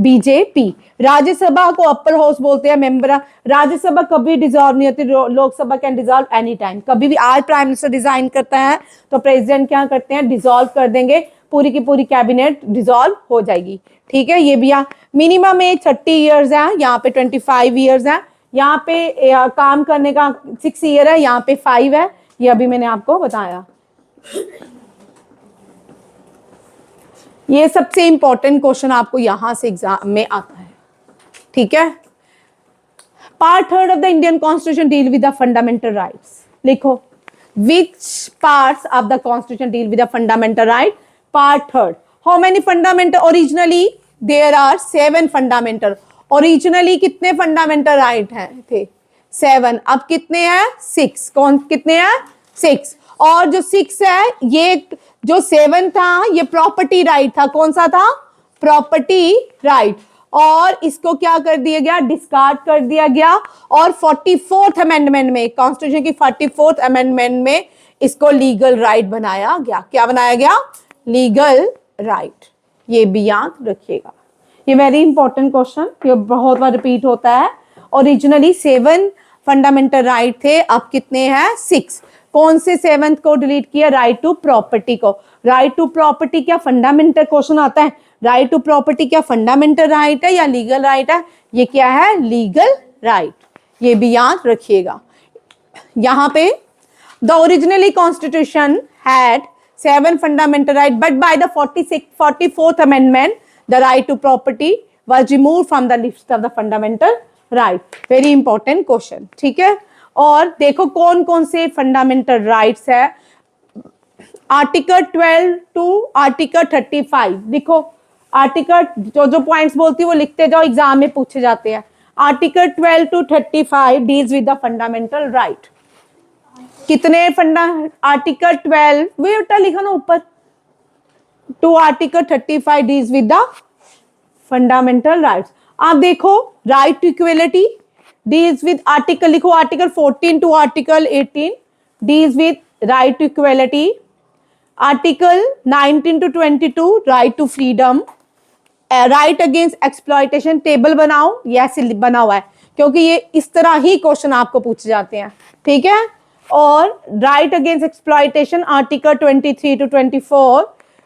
BJP। Rajya Sabha को अपर हाउस बोलते हैं। मेंबर राज्यसभा कभी डिसॉल्व नहीं होती, Lok Sabha can dissolve any time. कभी भी आज प्राइम मिनिस्टर डिजाइन करता है तो प्रेसिडेंट क्या करते हैं? डिसॉल्व कर देंगे। पूरी की पूरी कैबिनेट डिसॉल्व हो जाएगी। ठीक है, ये भी मिनिमम एज 30 ईयर्स है, यहाँ पे 25 ईयर्स है, यहाँ पे काम करने का 6 ईयर है, यहाँ पे 5 है, ये अभी मैंने आपको बताया। ये सबसे इंपॉर्टेंट क्वेश्चन आपको यहां से एग्जाम में आता है। ठीक है, part 3 of the Indian constitution deal with the fundamental rights. लिखो, which parts of the constitution deal with the fundamental right? Part 3। How many fundamental? Originally there are 7 fundamental. Originally कितने फंडामेंटल राइट हैं थे? 7। अब कितने हैं? 6। कौन कितने हैं? 6। और जो 6 है, ये जो 7 था ये प्रॉपर्टी राइट था। कौन सा था? Property right. और इसको क्या कर दिया गया? डिस्कार्ड कर दिया गया। और 44th अमेंडमेंट में, कॉन्स्टिट्यूशन की 44th अमेंडमेंट में इसको लीगल राइट बनाया गया। क्या बनाया गया? Legal right. ये भी याद रखिएगा, ये वेरी इंपॉर्टेंट क्वेश्चन, ये बहुत बार रिपीट होता है। ओरिजिनली 7 फंडामेंटल राइट थे, अब कितने हैं? 6। कौन से 7th को डिलीट किया? राइट टू प्रॉपर्टी को। राइट टू प्रॉपर्टी क्या फंडामेंटल? क्वेश्चन आता है, राइट टू प्रॉपर्टी क्या फंडामेंटल राइट है या लीगल राइट है? ये क्या है? Legal right. ये भी याद रखिएगा। यहां पे the originally constitution had 7 fundamental right, but by the 44th amendment the right to property was removed from the list of the fundamental right. Very important question. ठीक है, और देखो कौन कौन से फंडामेंटल राइट्स है। Article 12 to article 35। लिखो, article जो पॉइंट्स बोलती है वो लिखते जाओ, एग्जाम में पूछे जाते हैं। Article 12 to 35 deals with the fundamental right. कितने आर्टिकल 12 बेटा लिखो ना ऊपर, to article 35 deals with the fundamental rights. आप देखो, right to equality deals with article, लिखो article 14 to article 18 deals with right to equality। Article 19 to 22 right to freedom। right against exploitation table बनाओ, yes बना हुआ है क्योंकि ये इस तरह ही क्वेश्चन आपको पूछे जाते हैं। ठीक है, और right against exploitation article 23 to 24।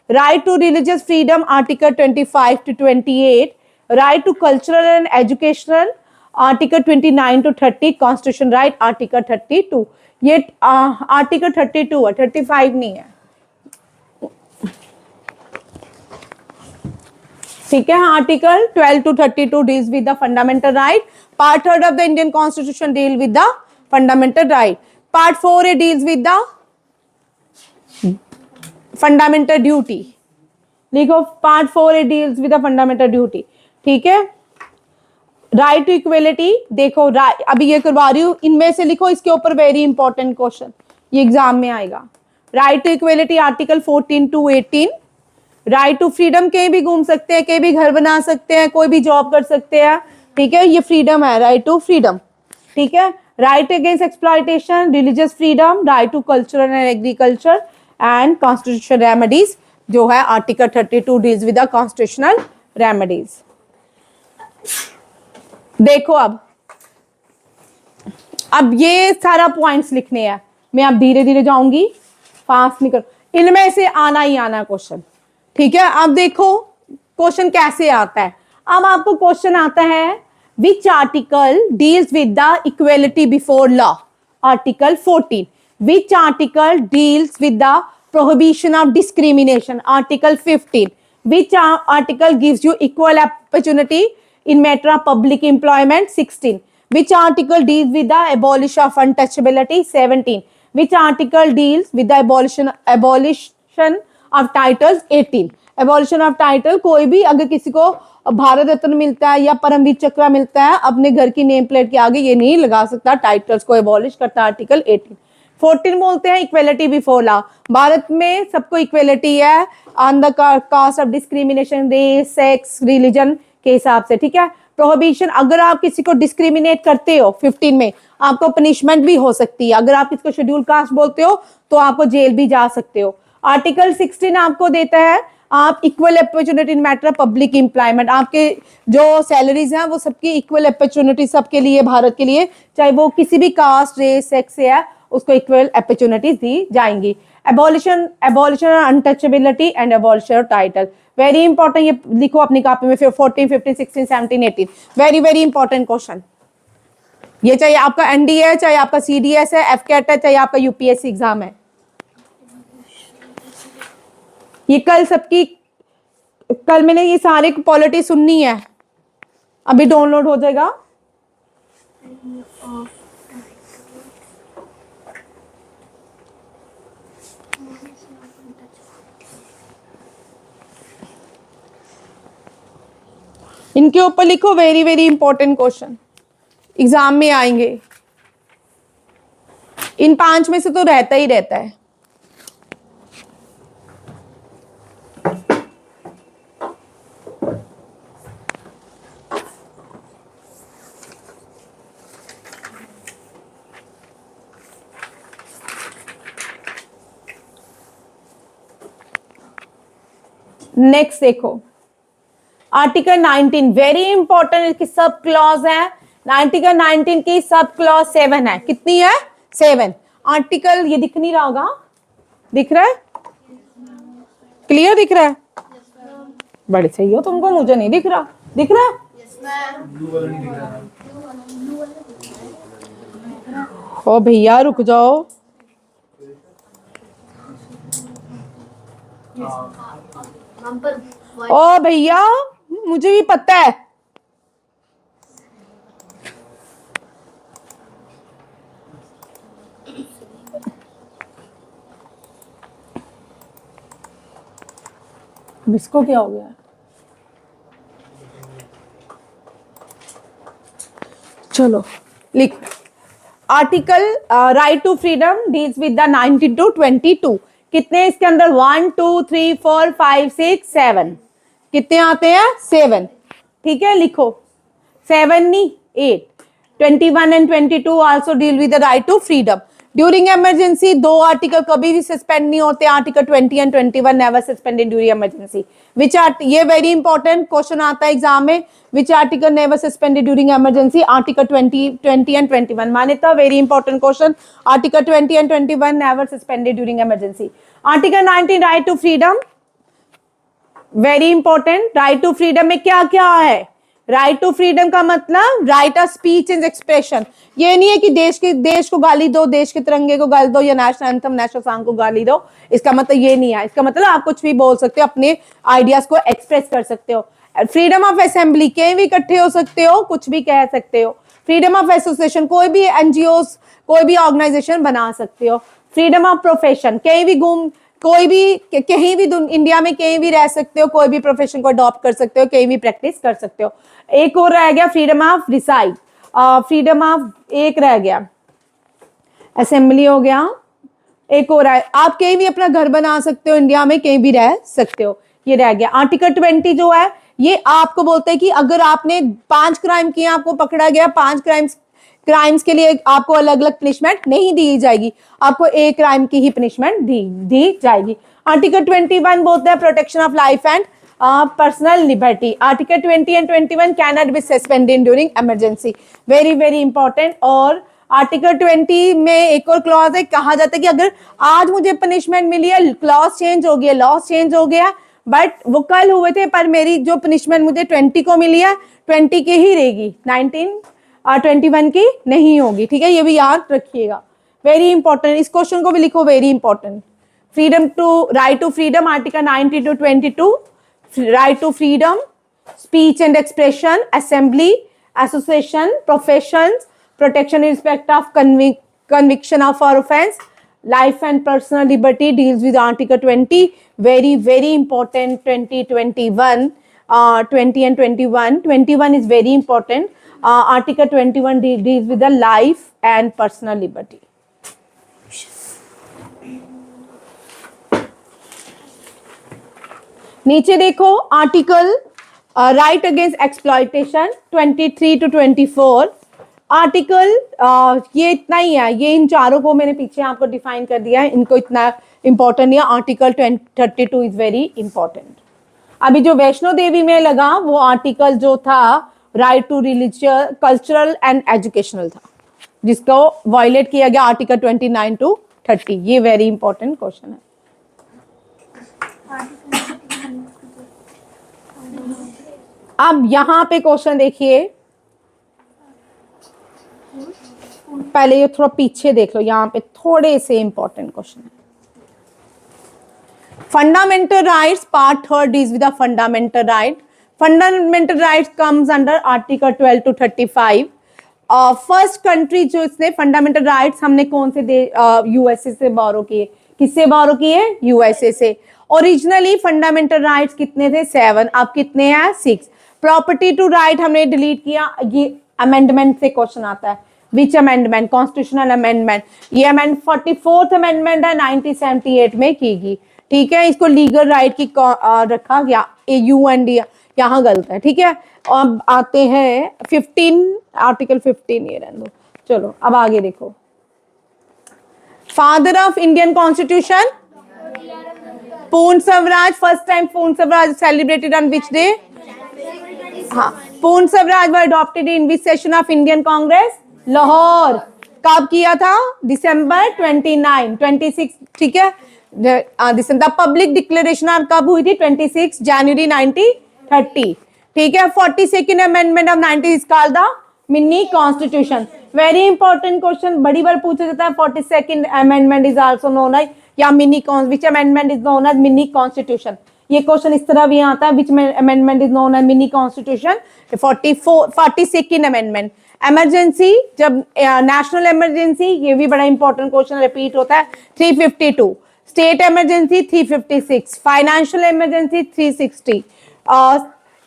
right to religious freedom article 25 to 28। right to cultural and educational article 29 to 30। Constitution right article 32। ये आर्टिकल 32 है, 35 नहीं है। ठीक है, article 12 to 32 deals with the fundamental right. Part 3 of the Indian constitution deal with the fundamental right. Part 4 deals with the fundamental duty. लिखो, part 4 deals with the fundamental duty. ठीक है, right to equality. देखो, अभी ये करवा रही हूं, इनमें से लिखो, इसके ऊपर वेरी इंपॉर्टेंट क्वेश्चन ये एग्जाम में आएगा। Right to equality article 14 to 18। Right to freedom, कहीं भी घूम सकते हैं, कहीं भी घर बना सकते हैं, कोई भी जॉब कर सकते हैं। ठीक है, ये फ्रीडम है, राइट टू फ्रीडम। ठीक है, right against exploitation, religious freedom, right to cultural and agriculture and constitutional remedies, जो है article 32 deals with the constitutional remedies. देखो, अब ये सारा पॉइंट्स लिखने हैं, मैं अब धीरे धीरे जाऊंगी, फास्ट निकल, इनमें से आना ही आना क्वेश्चन। ठीक है, अब देखो क्वेश्चन कैसे आता है। अब आपको क्वेश्चन आता है, which article deals with the equality before law? Article 14। Which article deals with the prohibition of discrimination? Article 15। Which article gives you equal opportunity in matter of public employment? 16. Which article deals with the abolition of untouchability? 17. Which article deals with the abolition of titles? 18. Abolition of title, कोई भी अगर किसी को भारत रत्न मिलता है या परमवीर चक्र मिलता है, अपने घर की नेम प्लेट के आगे ये नहीं लगा सकता, टाइटल्स को एबॉलिश करता है आर्टिकल 18। 14 बोलते हैं इक्वेलिटी बिफोर लॉ। भारत में सबको इक्वेलिटी है on the caste of discrimination, race, sex, religion के हिसाब से। ठीक है, प्रोहिबिशन, अगर आप किसी को डिस्क्रिमिनेट करते हो 15 में, आपको पनिशमेंट भी हो सकती है। अगर आप किसी को शेड्यूल कास्ट बोलते हो तो आपको जेल भी जा सकते हो। आर्टिकल 16 आपको देता है आप equal opportunity in matter of public employment, आपके जो सैलरीज हैं वो सबकी इक्वल अपॉर्चुनिटी सबके लिए, भारत के लिए, चाहे वो किसी भी कास्ट, रेस, सेक्स से है, उसको इक्वल अपॉर्चुनिटीज दी जाएंगी। Abolition abolition untouchability and abolition title, very important, ये लिखो अपनी कॉपी में। 14, 15, 16, 17, 18, वेरी वेरी इंपॉर्टेंट क्वेश्चन। ये चाहे आपका एनडीए है, चाहे आपका सीडीएस है, एफकेट है, चाहे आपका यूपीएससी एग्जाम है, ये कल मैंने ये सारे पॉलिटी सुननी है, अभी डाउनलोड हो जाएगा। इनके ऊपर लिखो, very very important question exam में आएंगे। इन 5 में से तो रहता ही रहता है। नेक्स्ट देखो, आर्टिकल 19 वेरी इंपॉर्टेंट, इसकी सब क्लॉज है। आर्टिकल 19 की सब क्लॉज 7 है। कितनी है? 7। आर्टिकल ये दिख नहीं रहा होगा, दिख रहा है? क्लियर दिख रहा है? बड़े सही हो तुमको, मुझे नहीं दिख रहा। दिख रहा है? ओ भैया रुक जाओ। ओ भैया मुझे भी पता है। इसको क्या हो गया? चलो लिख, article right to freedom deals with the 19 to 22। कितने इसके अंदर? 1 2 3 4 5 6 7, कितने आते हैं? 7। ठीक है, लिखो 7 नहीं 8। 21 and 22 also deal with the right to freedom. During emergency 2 article कभी भी सस्पेंड नहीं होते। Article 20 and 21 never suspended during emergency. Which ये वेरी इंपॉर्टेंट क्वेश्चन आता है एग्जाम में। Which article never suspended during emergency? Article 20 and 21। मान्यता, very important question. Article 20 and 21 never suspended during emergency. Article 19 right to freedom, very important. Right to freedom में क्या क्या है? Right to freedom का मतलब right of speech and expression. ये नहीं है कि देश को गाली दो, देश के तिरंगे को गाली दो, या नेशनल एंथम नेशनल सॉन्ग को गाली दो। इसका मतलब ये नहीं है। इसका मतलब आप कुछ भी बोल सकते हो, अपने आइडियाज को एक्सप्रेस कर सकते हो। फ्रीडम ऑफ असेंबली, कहीं भी इकट्ठे हो सकते हो, कुछ भी कह सकते हो। फ्रीडम ऑफ एसोसिएशन, कोई भी एनजीओ कोई भी ऑर्गेनाइजेशन बना सकते हो। फ्रीडम ऑफ प्रोफेशन, कहीं भी कोई भी कहीं भी इंडिया में कहीं भी रह सकते हो, कोई भी प्रोफेशन को अडॉप्ट कर सकते हो, कहीं भी प्रैक्टिस कर सकते हो। एक और रह गया freedom of reside, freedom of, एक रह गया असेंबली हो गया, एक और है आप कहीं भी अपना घर बना सकते हो, इंडिया में कहीं भी रह सकते हो, ये रह गया। आर्टिकल 20 जो है ये आपको बोलते हैं कि अगर आपने 5 क्राइम किए, आपको पकड़ा गया 5 क्राइम्स के लिए आपको अलग अलग पनिशमेंट नहीं दी जाएगी, आपको एक क्राइम की ही पनिशमेंट दी जाएगी। आर्टिकल 21 बोलते हैं protection of life and personal liberty. Article 20 and 21 can not be suspended during emergency, very very important. और आर्टिकल 20 में एक और क्लॉज है, कहा जाता है कि अगर आज मुझे पनिशमेंट मिली है, क्लॉज चेंज हो गया, लॉस चेंज हो गया, बट वो कल हुए थे, पर मेरी जो पनिशमेंट मुझे 20 को मिली है 20 की ही रहेगी, 21 की नहीं होगी। ठीक है, ये भी याद रखिएगा, वेरी इंपॉर्टेंट। इस क्वेश्चन को भी लिखो, very important. Freedom to right to freedom, article 90 to 22, right to freedom, speech and expression, assembly, association, professions, protection in respect of conviction of or offense, life and personal liberty deals with article 20, very very important. 21 20 and 21 is very important. Article 21 deals with the life and personal liberty. नीचे देखो article right against exploitation 23 to 24। Article ये इतना ही है, ये इन चारों को मैंने पीछे आपको डिफाइन कर दिया है, इनको इतना इंपॉर्टेंट नहीं है। Article 32 is very important. अभी जो वैष्णो देवी में लगा वो आर्टिकल जो था right to religious, cultural and educational था, जिसको वायलेट किया गया आर्टिकल 29 to 30। ये वेरी इंपॉर्टेंट क्वेश्चन है। अब यहां पे क्वेश्चन देखिए, पहले ये थोड़ा पीछे देख लो, यहां पे थोड़े से इंपॉर्टेंट क्वेश्चन है। Fundamental rights part 3 is with the fundamental right. Fundamental rights comes under article 12 to 35। First country जो इसने फंडामेंटल राइट्स हमने कौन से दे, यूएसए से बोरो किए। किससे बोरो किए? यूएसए से। ओरिजिनली फंडामेंटल राइट्स कितने थे? 7। अब कितने हैं? 6। प्रॉपर्टी टू राइट हमने डिलीट किया। ये अमेंडमेंट से क्वेश्चन आता है। Which amendment? Constitutional amendment. ये अमेंड 44th अमेंडमेंट है 1978 में की गई। ठीक है, इसको लीगल राइट की रखा गया। यू एंड यहाँ गलत है। ठीक है, अब आते हैं 15, आर्टिकल 15 ये रहने दो। चलो अब आगे देखो। फादर ऑफ इंडियन कॉन्स्टिट्यूशन पूर्ण Swaraj. First time Purna Swaraj celebrated on which day? हाँ, Purna Swaraj were adopted in which session of Indian Congress? Lahore. कब किया था? दिसंबर 29, 26। ठीक है, दिसंबर। पब्लिक डिक्लेरेशन कब हुई थी? 26 जनवरी 1930। ठीक है, 42nd amendment of 90 is called the mini constitution. Very important question, बड़ी बार पूछा जाता है। 42nd amendment is also known as या mini which amendment is known as mini constitution. ये क्वेश्चन इस तरह भी आता है, which amendment is known as mini constitution. 42nd amendment. Emergency, जब नेशनल इमरजेंसी, ये भी बड़ा इंपॉर्टेंट क्वेश्चन रिपीट होता है। 352। State emergency 356। Financial emergency 360।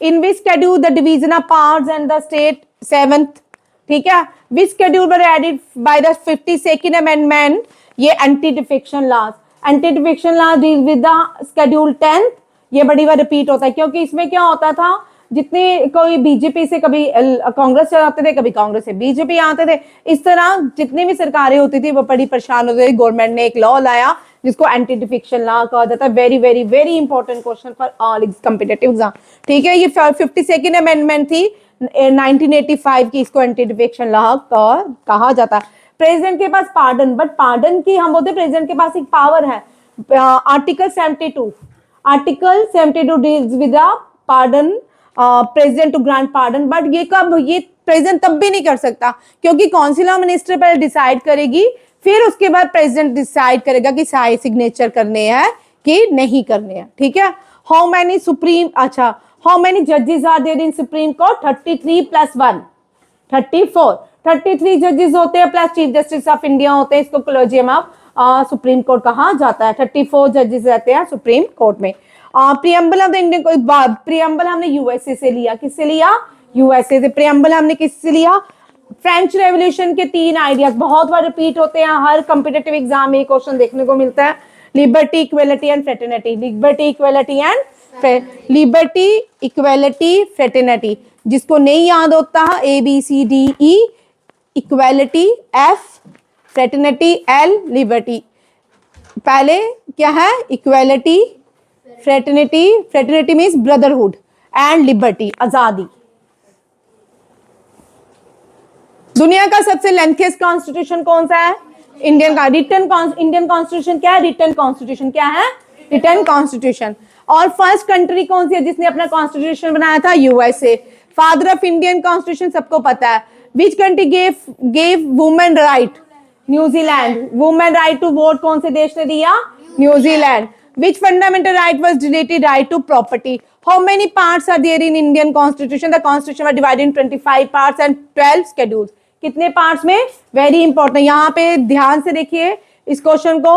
In which schedule the division of powers and the state 7th। ठीक है, which schedule were added by the 52nd amendment? ये anti defection laws. Anti defection law deal with the schedule 10th। ये बड़ी बार repeat होता है, क्योंकि इसमें क्या होता था, जितने कोई बीजेपी से कभी कांग्रेस आते थे, कभी कांग्रेस से बीजेपी आते थे, इस तरह जितनी भी सरकारें होती थी वो बड़ी परेशान होती थी। गवर्नमेंट ने एक लॉ लाया जिसको एंटी डिफेक्शन लॉ कहा जाता है। Very very very important question for all competitive exam. ठीक है, ये 52nd अमेंडमेंट थी 1985 की, इसको एंटी डिफेक्शन लॉ कहा जाता है। प्रेसिडेंट के पास पार्डन, बट पार्डन की हम बोलते प्रेसिडेंट के पास एक पावर है। Article 72। Article 72 deals with the pardon, president to grant pardon. But ये कब? ये प्रेसिडेंट तब भी नहीं कर सकता, क्योंकि काउंसिल ऑफ मिनिस्टर पहले डिसाइड करेगी, फिर उसके बाद प्रेसिडेंट डिसाइड करेगा कि सारे सिग्नेचर करने हैं कि नहीं करने हैं। ठीक है, हाउ मेनी सुप्रीम, अच्छा, हाउ मेनी जजेस are there in supreme court? 33 + 1 34। 33 जजेस होते हैं plus chief justice of India होते हैं। इसको कॉलेजियम ऑफ सुप्रीम कोर्ट कहा जाता है। 34 जजेस रहते हैं सुप्रीम कोर्ट में। Preamble of the Indian, preamble हमने यूएसए से लिया। किससे लिया? यूएसए से। प्रियम्बल हमने किससे लिया? फ्रेंच रेवोल्यूशन के 3 आइडियाज बहुत बार रिपीट होते हैं, हर कॉम्पिटिटिव एग्जाम में क्वेश्चन देखने को मिलता है। Liberty, equality and fraternity. Liberty, equality and liberty, equality, fraternity. जिसको नहीं याद होता, ABCDE, equality F, fraternity L, liberty. पहले क्या है? Equality, fraternity. Fraternity means brotherhood and liberty, आजादी। दुनिया का सबसे लेंथीएस्ट कॉन्स्टिट्यूशन कौन सा है? इंडियन का। इंडियन कॉन्स्टिट्यूशन क्या है? Written constitution. क्या है? Written constitution. और फर्स्ट कंट्री कौन सी है जिसने अपना कॉन्स्टिट्यूशन बनाया था? USA. Father of Indian constitution सबको पता है। Which country gave women right? New Zealand. Women right to vote कौन से देश ने दिया? New Zealand. Which fundamental right was related right to property? How many parts are there in Indian Constitution? The Constitution was divided in 25 parts and 12 schedules. कितने parts में? Very important. यहाँ पे ध्यान से देखिए इस क्वेश्चन को।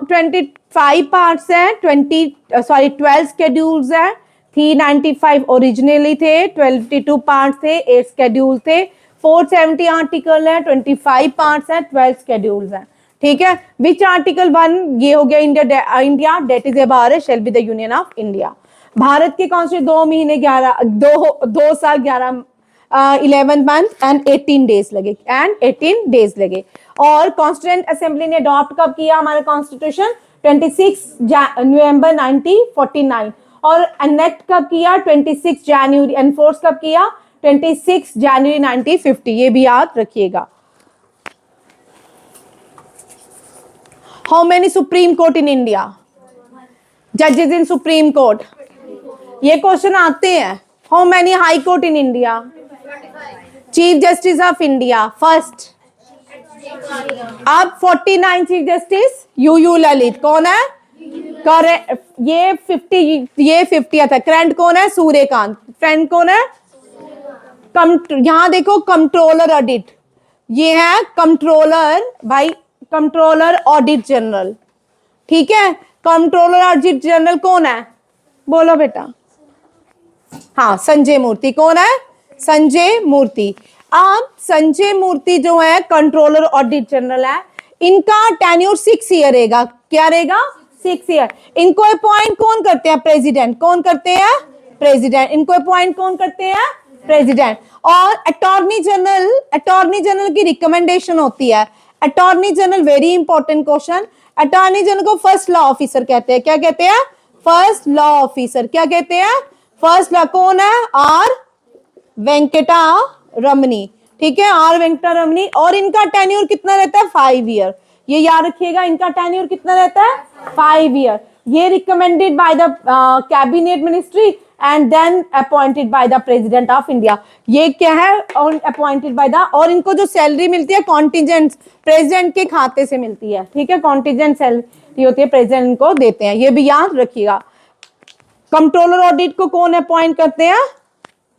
25 parts है, 12 schedules है। 395 ओरिजिनली थे, 22 पार्ट्स थे, 8 शेड्यूल थे, 470 आर्टिकल है, 25 पार्ट्स है, 12 शेड्यूल्स हैं। ठीक है, विच आर्टिकल 1? ये हो गया India that is a Bharat shall be the union of India. Bharat के कॉन्स्टिट्यूशन 2 महीने 2 साल 11 मंथ एंड 18 डेज लगे। और कॉन्स्टिट्यूएंट असेंबली ने अडॉप्ट कब किया हमारा कॉन्स्टिट्यूशन? 26 नवंबर 1949। और एनेक्ट कब किया? 26 जनवरी। एनफोर्स कब किया? 26 जनवरी 1950। ये भी याद रखिएगा। How many supreme court in India? जजेस इन सुप्रीम कोर्ट, ये क्वेश्चन आते हैं. How many high court in India? Chief justice of India first. अब 49 चीफ जस्टिस यू ललित कौन है? करेक्ट. ये 50th है. करंट कौन है? सूर्यकांत. फ्रेंड कौन है? यहां देखो कंट्रोलर ऑडिट, ये है कंट्रोलर भाई, कंट्रोलर ऑडिट जनरल. ठीक है, कंट्रोलर ऑडिट जनरल कौन है? बोलो बेटा. हाँ, संजय मूर्ति. कौन है? संजय मूर्ति. अब संजय मूर्ति जो है कंट्रोलर ऑडिट जनरल है, इनका टेन्योर 6 ईयर रहेगा. क्या रहेगा? 6 ईयर. इनको अपॉइंट कौन करते हैं? प्रेसिडेंट. कौन करते हैं? प्रेसिडेंट. इनको अपॉइंट कौन करते हैं? प्रेसिडेंट. और अटॉर्नी जनरल की रिकमेंडेशन होती है. Attorney general, very important question. Attorney general को फर्स्ट लॉ ऑफिसर कहते हैं. क्या कहते हैं? First law officer. क्या कहते हैं? First law. कौन है? आर वेंकटा रमनी. ठीक है, आर वेंकटा रमनी. और इनका टेन्योर कितना रहता है? 5 ईयर. ये याद रखिएगा, इनका टेन्योर कितना रहता है? 5 ईयर. ये recommended by the cabinet ministry and then appointed by the president of India. ये क्या है? Appointed by the. और इनको जो सैलरी मिलती है कॉन्टिजेंट प्रेसिडेंट के खाते से मिलती है. ठीक है, कॉन्टिजेंट सैलरी होती है, प्रेसिडेंट इनको देते हैं. ये भी याद रखिएगा. कंट्रोलर ऑडिट को कौन अपॉइंट करते हैं?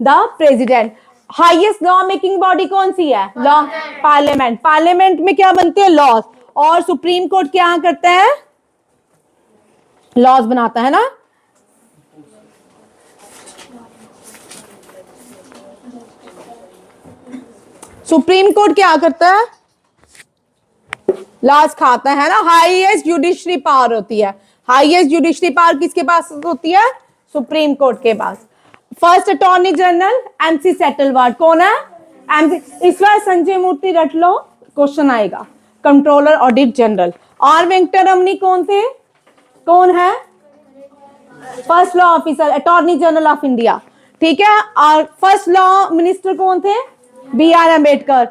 The president. Highest law making body कौन सी है? लॉ. पार्लियामेंट. पार्लियामेंट में क्या बनते हैं? लॉज. और सुप्रीम कोर्ट क्या करता है? लॉज बनाता है ना. सुप्रीम कोर्ट क्या करता है? लॉज खाता है ना. हाईएस्ट जुडिशरी पावर होती है. हाईएस्ट जुडिशरी पावर किसके पास होती है? सुप्रीम कोर्ट के पास. First attorney general M C Setalvad. कौन है? एमसी. इस बार संजय मूर्ति रट लो, क्वेश्चन आएगा. Controller audit general. R Venkata Ramani कौन थे? कौन है? First law officer, attorney general of India. ठीक है. और फर्स्ट लॉ मिनिस्टर कौन थे? B R Ambedkar.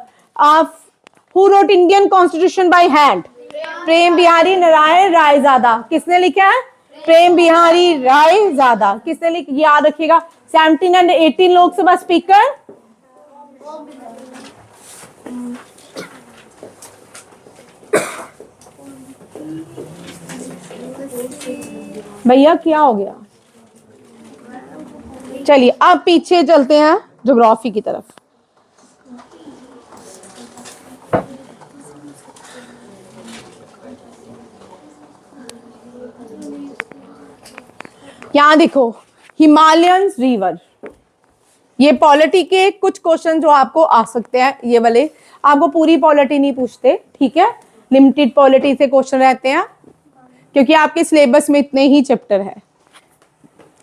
Who wrote Indian constitution by hand? Prem Behari Narain Raizada. किसने लिखा है? प्रेम बिहारी रायजादा. किसने लिखा? याद रखिएगा. 17 and 18 लोकसभा स्पीकर. भैया क्या हो गया? चलिए अब पीछे चलते हैं ज्योग्राफी की तरफ. यहां देखो, हिमालयन रिवर. ये पॉलिटी के कुछ क्वेश्चन जो आपको आ सकते हैं, ये वाले. आपको पूरी पॉलिटी नहीं पूछते, ठीक है, लिमिटेड पॉलिटी से क्वेश्चन रहते हैं क्योंकि आपके सिलेबस में इतने ही चैप्टर है.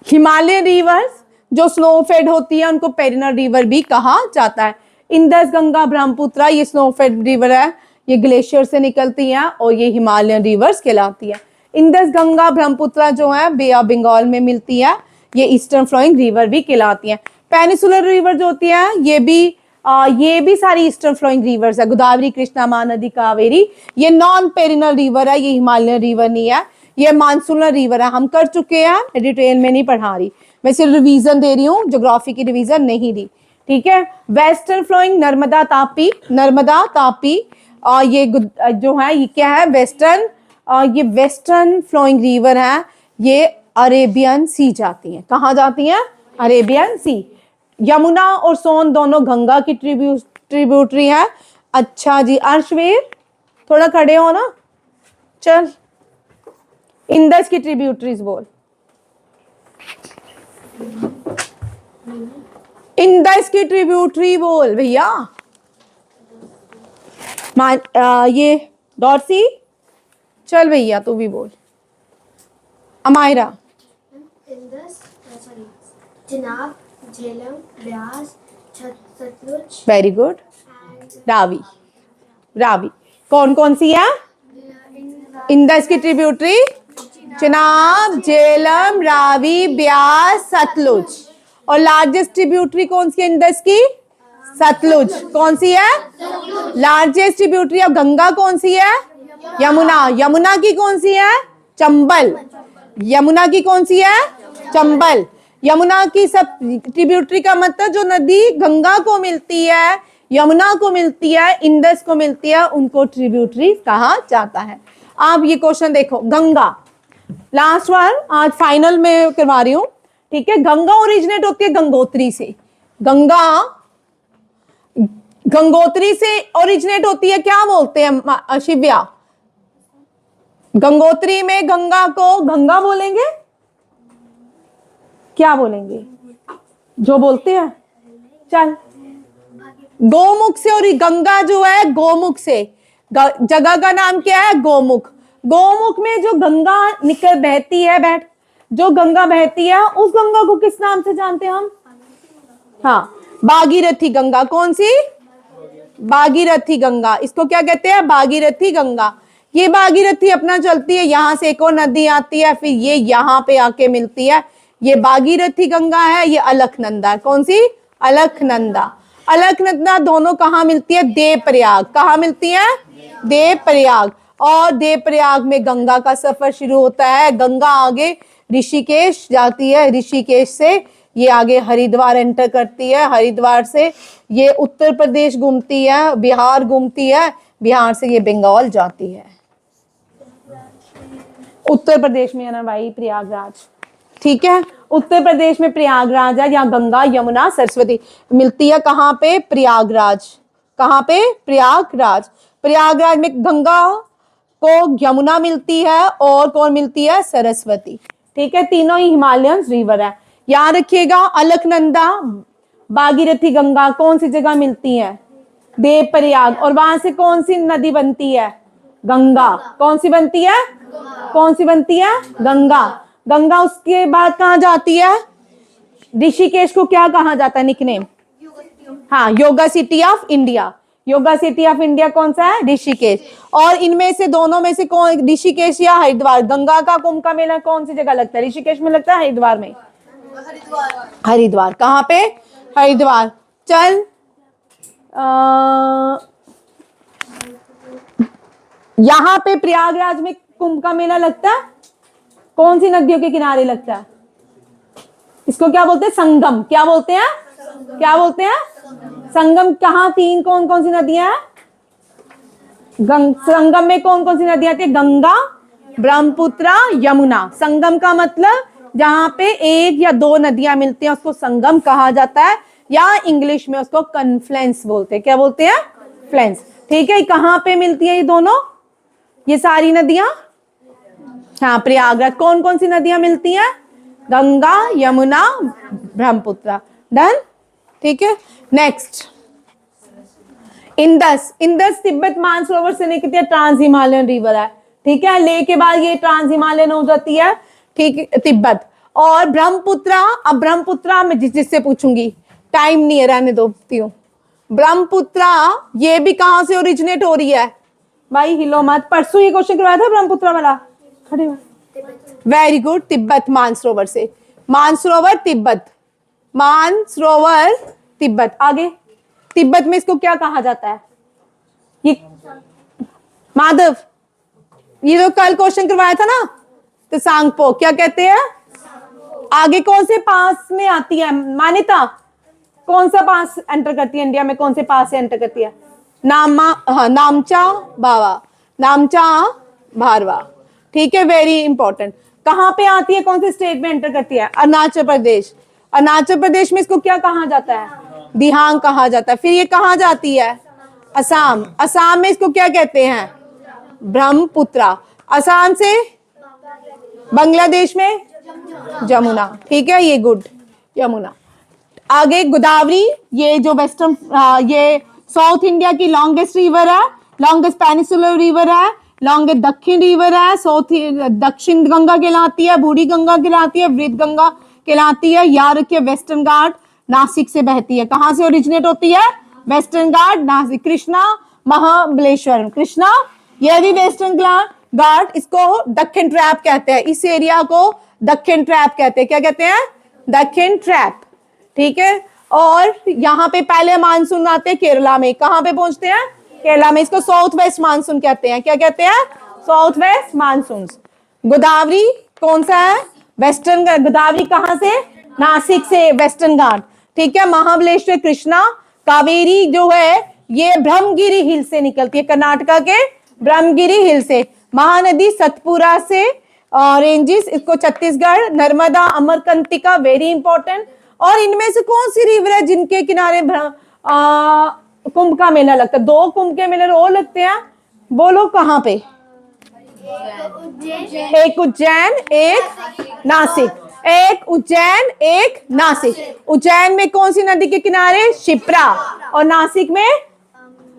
हिमालयन रिवर्स जो स्नोफेड होती है उनको पेरिनल रिवर भी कहा जाता है. इंदस, गंगा, ब्रह्मपुत्र ये स्नोफेड रिवर है, ये ग्लेशियर से निकलती हैं और ये हिमालयन रिवर्स कहलाती है. इंदस, गंगा, ब्रह्मपुत्र जो है बे ऑफ बंगाल में मिलती है, ये ईस्टर्न फ्लोइंग रिवर भी कहलाती है. पेनिसुलर रिवर जो होती है ये भी सारी ईस्टर्न फ्लोइंग रिवर्स है. गोदावरी, कृष्णा, महानदी, कावेरी. ये नॉन पेरिनल रिवर है, ये हिमालयन रिवर नहीं है, ये मानसूनर रिवर है. हम कर चुके हैं, डिटेल में नहीं पढ़ा रही, मैं सिर्फ रिवीजन दे रही हूँ, ज्योग्राफी की रिवीजन नहीं दी. ठीक है. Western flowing Narmada, Tapi. नर्मदा, तापी. ये जो है ये क्या है? वेस्टर्न. ये वेस्टर्न फ्लोइंग रिवर है, ये अरेबियन सी जाती हैं. कहाँ जाती हैं? अरेबियन सी. यमुना और सोन दोनों गंगा की ट्रिब्यूटरी है. अच्छा जी, अर्शवीर थोड़ा खड़े हो ना, चल. इंदस की ट्रिब्यूटरीज बोल. इंदस की ट्रिब्यूटरी बोल भैया. ये डॉर्सी, चल भैया तू भी बोल. अमायरा. इंदस, चिनाब, झेलम, ब्यास, सतलुज. Very good. रावी. रावी कौन कौन सी है? इंदस की ट्रिब्यूटरी चिनाब, झेलम, रावी, ब्यास, सतलुज. और लार्जेस्ट ट्रिब्यूटरी कौन सी है इंदस की? सतलुज. कौन सी है? लार्जेस्ट ट्रिब्यूटरी ऑफ गंगा कौन सी है? यमुना। यमुना की कौन सी है? चंबल। यमुना की कौन सी है? चंबल। यमुना की सब ट्रिब्यूटरी का मतलब जो नदी गंगा को मिलती है, यमुना को मिलती है, इंडस को मिलती है, उनको ट्रिब्यूटरी कहा जाता है। आप ये क्वेश्चन देखो, गंगा लास्ट वन आज फाइनल में करवा रही हूं, ठीक है। गंगा ओरिजिनेट होती है गंगोत्री से। गंगा गंगोत्री से ओरिजिनेट होती है, क्या बोलते हैं शिव्या? गंगोत्री में गंगा को गंगा बोलेंगे, क्या बोलेंगे? जो बोलते हैं, चल। गोमुख से, और गंगा जो है गोमुख से, जगह का नाम क्या है? गोमुख। गोमुख में जो गंगा निकल बहती है, जो गंगा बहती है, उस गंगा को किस नाम से जानते हैं हम? हाँ, भागीरथी गंगा। कौन सी? भागीरथी गंगा। इसको क्या कहते हैं? भागीरथी गंगा। ये भागीरथी अपना चलती है, यहां से एक और नदी आती है, फिर ये यहाँ पे आके मिलती है। ये भागीरथी गंगा है, ये अलकनंदा है। कौन सी? अलकनंदा। अलकनंदा दोनों कहाँ मिलती है? देवप्रयाग। कहाँ मिलती है? देवप्रयाग। और देवप्रयाग में गंगा का सफर शुरू होता है। गंगा आगे ऋषिकेश जाती है, ऋषिकेश से ये आगे हरिद्वार एंटर करती है, हरिद्वार से ये उत्तर प्रदेश घूमती है, बिहार घूमती है, बिहार से ये बंगाल जाती है। उत्तर प्रदेश में है ना भाई प्रयागराज, ठीक है। उत्तर प्रदेश में प्रयागराज है, यहाँ गंगा यमुना सरस्वती मिलती है। कहाँ पे? प्रयागराज। कहाँ पे? प्रयागराज। प्रयागराज में गंगा को यमुना मिलती है, और कौन मिलती है? सरस्वती, ठीक है। तीनों ही हिमालयन रिवर है। याद रखिएगा, अलकनंदा, भागीरथी गंगा कौन सी जगह मिलती है? देवप्रयाग। और वहां से कौन सी नदी बनती है? गंगा। कौन सी बनती है? कौन सी बनती है? गंगा। गंगा उसके बाद कहाँ जाती है? ऋषिकेश को क्या कहा जाता है निकनेम? हाँ, yoga city of India. Yoga city of India कौन सा है? ऋषिकेश। और इनमें से दोनों में से कौन, ऋषिकेश या हरिद्वार? गंगा का कुंभ का मेला कौन सी जगह लगता है? ऋषिकेश में लगता है, हरिद्वार में? हरिद्वार। कहाँ पे? हरिद्वार। चल, यहां पे प्रयागराज में कुंभ का मेला लगता है, कौन सी नदियों के किनारे लगता है? इसको क्या बोलते हैं? संगम। क्या बोलते हैं? क्या बोलते हैं? संगम। कहाँ तीन कौन कौन सी नदियां हैं? संगम में कौन कौन सी नदियां आती है? गंगा, ब्रह्मपुत्र, यमुना। संगम का मतलब जहां पे एक या दो नदियां मिलती हैं उसको संगम कहा जाता है, या इंग्लिश में उसको कन्फ्लुएंस बोलते हैं। क्या बोलते हैं? फ्लुएंस, ठीक है। कहाँ पे मिलती है ये दोनों, ये सारी नदियां? हाँ, प्रयागराज। कौन कौन सी नदियां मिलती हैं? गंगा, यमुना, ब्रह्मपुत्र। डन, ठीक है। Next, Indus. Indus Tibet Mansarovar से निकलती है, ट्रांस हिमालयन रिवर है, ठीक है। ले के बाद ये ट्रांस हिमालयन हो जाती है, ठीक, तिब्बत। और ब्रह्मपुत्र, अब ब्रह्मपुत्र मैं जिससे पूछूंगी, टाइम नहीं है, रहने दो। ब्रह्मपुत्र ये भी कहां से ओरिजिनेट हो रही है? भाई हिलो मत, परसों ये क्वेश्चन करवाया था ब्रह्मपुत्र वाला, खड़े हो। वेरी गुड, तिब्बत मानसरोवर से। मानसरोवर तिब्बत, मानसरोवर तिब्बत। आगे तिब्बत में इसको क्या कहा जाता है? ये माधव, ये जो कल क्वेश्चन करवाया था ना, तो सांगपो क्या कहते हैं? आगे कौन से पास में आती है? मान्यता कौन सा पास एंटर करती है इंडिया में? कौन से पास से एंटर करती है? नामचा बावा, नामचा भारवा, ठीक है। Very important. कहां पे आती है? कौन से स्टेट में एंटर करती है? अरुणाचल प्रदेश। अरुणाचल प्रदेश में इसको क्या कहा जाता है? दिहांग कहा जाता है। फिर ये कहां जाती है? असम। असम में इसको क्या कहते हैं? ब्रह्मपुत्र। असम से बांग्लादेश में जमुना, ठीक है। ये गुड, यमुना। आगे गोदावरी, ये जो वेस्टर्न, ये साउथ इंडिया की लॉन्गेस्ट रिवर है, लॉन्गेस्ट पेनिसुलर रिवर है, लॉन्गेस्ट दक्षिण रिवर है। साउथ दक्षिण गंगा कहलाती है, बूढ़ी गंगा कहलाती है, वृद्ध गंगा कहलाती है। याद रखिए, वेस्टर्न घाट नासिक से बहती है। कहां से ओरिजिनेट होती है? वेस्टर्न घाट नासिक। कृष्णा महाबलेश्वरम, कृष्णा, यह भी वेस्टर्न घाट, इसको दक्षिण ट्रैप कहते हैं। इस एरिया को दक्षिण ट्रैप कहते हैं। क्या कहते हैं? दक्षिण ट्रैप, ठीक है। और यहाँ पे पहले मानसून आते हैं केरला में। कहाँ पे पहुंचते हैं? केरला में। इसको साउथ वेस्ट मानसून कहते हैं। क्या कहते हैं? South west monsoon. गोदावरी कौन सा है? वेस्टर्न घाट। गोदावरी कहां से? नासिक से, वेस्टर्न घाट। ठीक है। महाबलेश्वर कृष्णा। कावेरी जो है ये ब्रह्मगिरी हिल से निकलती है, कर्नाटका के ब्रह्मगिरी हिल से। महानदी सतपुरा से रेंजेस, इसको छत्तीसगढ़। नर्मदा, अमरकंटिका, वेरी इंपॉर्टेंट। और इनमें से कौन सी रिवर है जिनके किनारे कुंभ का मेला लगता है? 2 कुंभ के मेले और लगते हैं, बोलो कहाँ पे? एक उज्जैन, एक नासिक। एक उज्जैन, एक नासिक। उज्जैन में कौन सी नदी के किनारे? शिप्रा। और नासिक में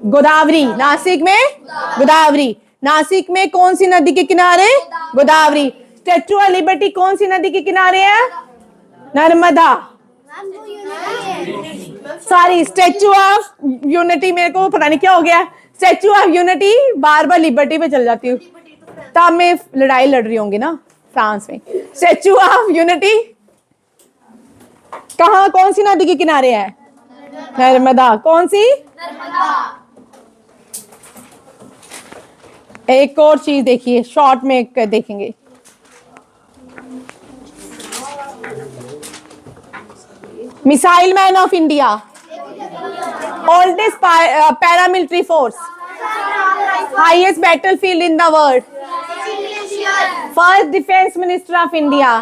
गोदावरी। नासिक में गोदावरी। नासिक में कौन सी नदी के किनारे? गोदावरी। स्टैचू ऑफ लिबर्टी कौन सी नदी के किनारे है? Narmada. Sorry, statue of unity, मेरे को पता नहीं क्या हो गया। Statue of unity bar bar liberty पे चल जाती हूँ, तब मैं लड़ाई लड़ रही होंगी ना फ्रांस में। स्टैचू ऑफ यूनिटी कहाँ, कौन सी नदी के किनारे है? नर्मदा। कौन सी? एक और चीज देखिए, शॉर्ट में देखेंगे। Missile man of India, oldest paramilitary force, highest battlefield in the world, first defence minister of India,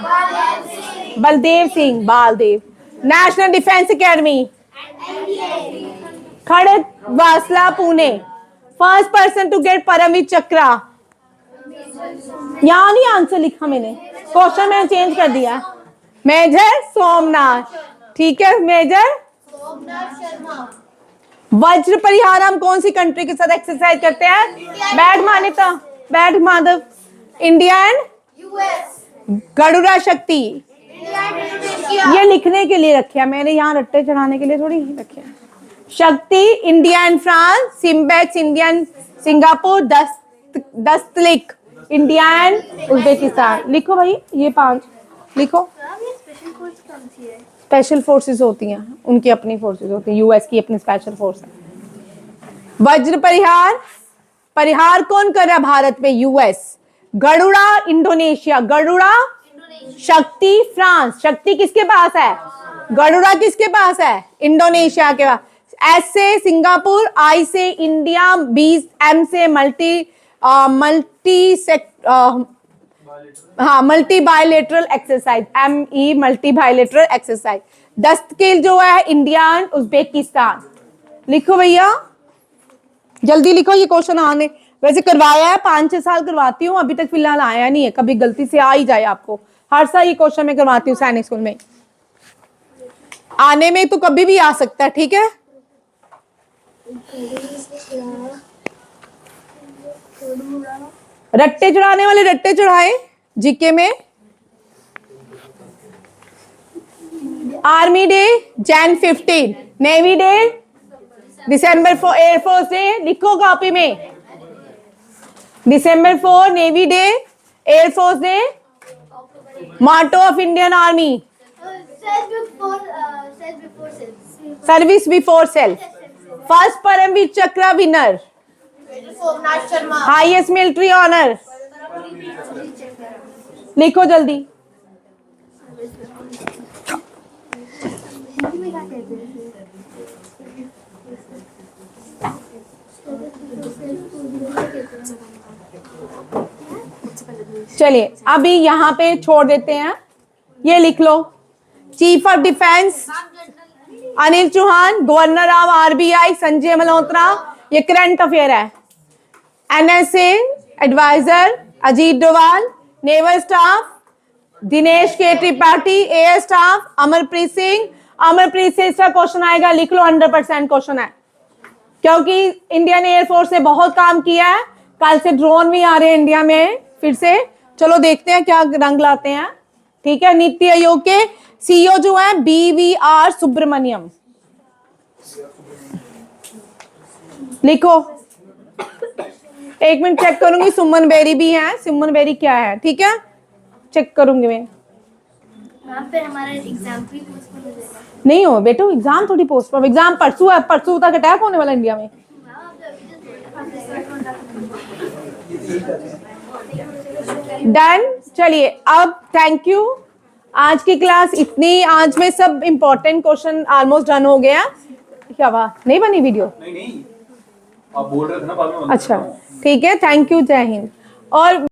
Baldev Singh, Baldev. National defence academy, Khadakwasla, Pune. First person to get Param Vir Chakra. यहाँ नहीं आंसर लिखा मैंने, क्वेश्चन मैंने चेंज कर दिया। मेजर सोमनाथ। ठीक है, मेजर वज्र परिहार हम कौन सी कंट्री के साथ एक्सरसाइज करते हैं? बैठ मान्यता, बैठ माधव। इंडिया एंड गरुड़ा शक्ति, ये लिखने के लिए रखे हैं मैंने, यहाँ रट्टे चढ़ाने के लिए थोड़ी रखे हैं। Shakti India and France, SIMBEX India and Singapore, Dustlik India and Uzbekistan. लिखो भाई, ये 5 लिखो। स्पेशल फोर्सेस होती हैं, उनकी अपनी फोर्सेस होती हैं, यूएस की अपनी स्पेशल फोर्स है। वज्र परिहार, परिहार कौन कर रहा है भारत में? यूएस। गरुड़ा इंडोनेशिया, गरुड़ा शक्ति फ्रांस। शक्ति किसके पास है? गरुड़ा किसके पास है? इंडोनेशिया के पास। एस से सिंगापुर, आई से इंडिया, बी एम से multi bilateral exercise, ME multi bilateral exercise. Dustlik जो है इंडिया एंड उज्बेकिस्तान। लिखो भैया, जल्दी लिखो, ये क्वेश्चन आने वैसे करवाया है, 5-6 साल करवाती हूँ, अभी तक फिलहाल आया नहीं है। कभी गलती से आ ही जाए आपको, हर साल ये क्वेश्चन मैं करवाती हूँ सैनिक स्कूल में। आने में तो कभी भी आ सकता है, ठीक है। रट्टे चढ़ाने वाले रट्टे चढ़ाए जीके में। Army day Jan 15, navy day December 4, air force day लिखो कॉपी में। December 4 navy day, air force day, motto of Indian Army, service before self, first Paramveer Chakra winner, highest military honor। लिखो जल्दी। चलिए अभी यहाँ पे छोड़ देते हैं, ये लिख लो। Chief of defence Anil Chauhan, governor of RBI Sanjay Malhotra, ये करंट अफेयर है। NSA adviser Ajit Doval, naval staff Dinesh K Tripathi, air staff Amarpreet Singh. Amarpreet से इसका क्वेश्चन आएगा, लिख लो, 100% क्वेश्चन है, क्योंकि इंडियन एयरफोर्स ने बहुत काम किया है। कल से ड्रोन भी आ रहे हैं इंडिया में फिर से, चलो देखते हैं क्या रंग लाते हैं। ठीक है। नीति आयोग के CEO जो है BVR सुब्रमण्यम। लिखो, 1 मिनट चेक करूंगी। सुमन बेरी भी है, सुमन बेरी क्या है, ठीक है, चेक करूंगी मैं। फिर हमारा एग्जाम भी पोस्टपोन हो जाएगा। नहीं हो बेटो, एग्जाम थोड़ी पोस्टपोन, एग्जाम परसों है, परसों तक अटैक होने वाला इंडिया में। डन। चलिए अब थैंक यू। आज की क्लास इतनी, आज में सब इंपॉर्टेंट क्वेश्चन ऑलमोस्ट डन हो गया। क्या बात, नहीं बनी वीडियो? नहीं आप बोल रहे थे ना बाद में। अच्छा ठीक है, थैंक यू, जय हिंद। और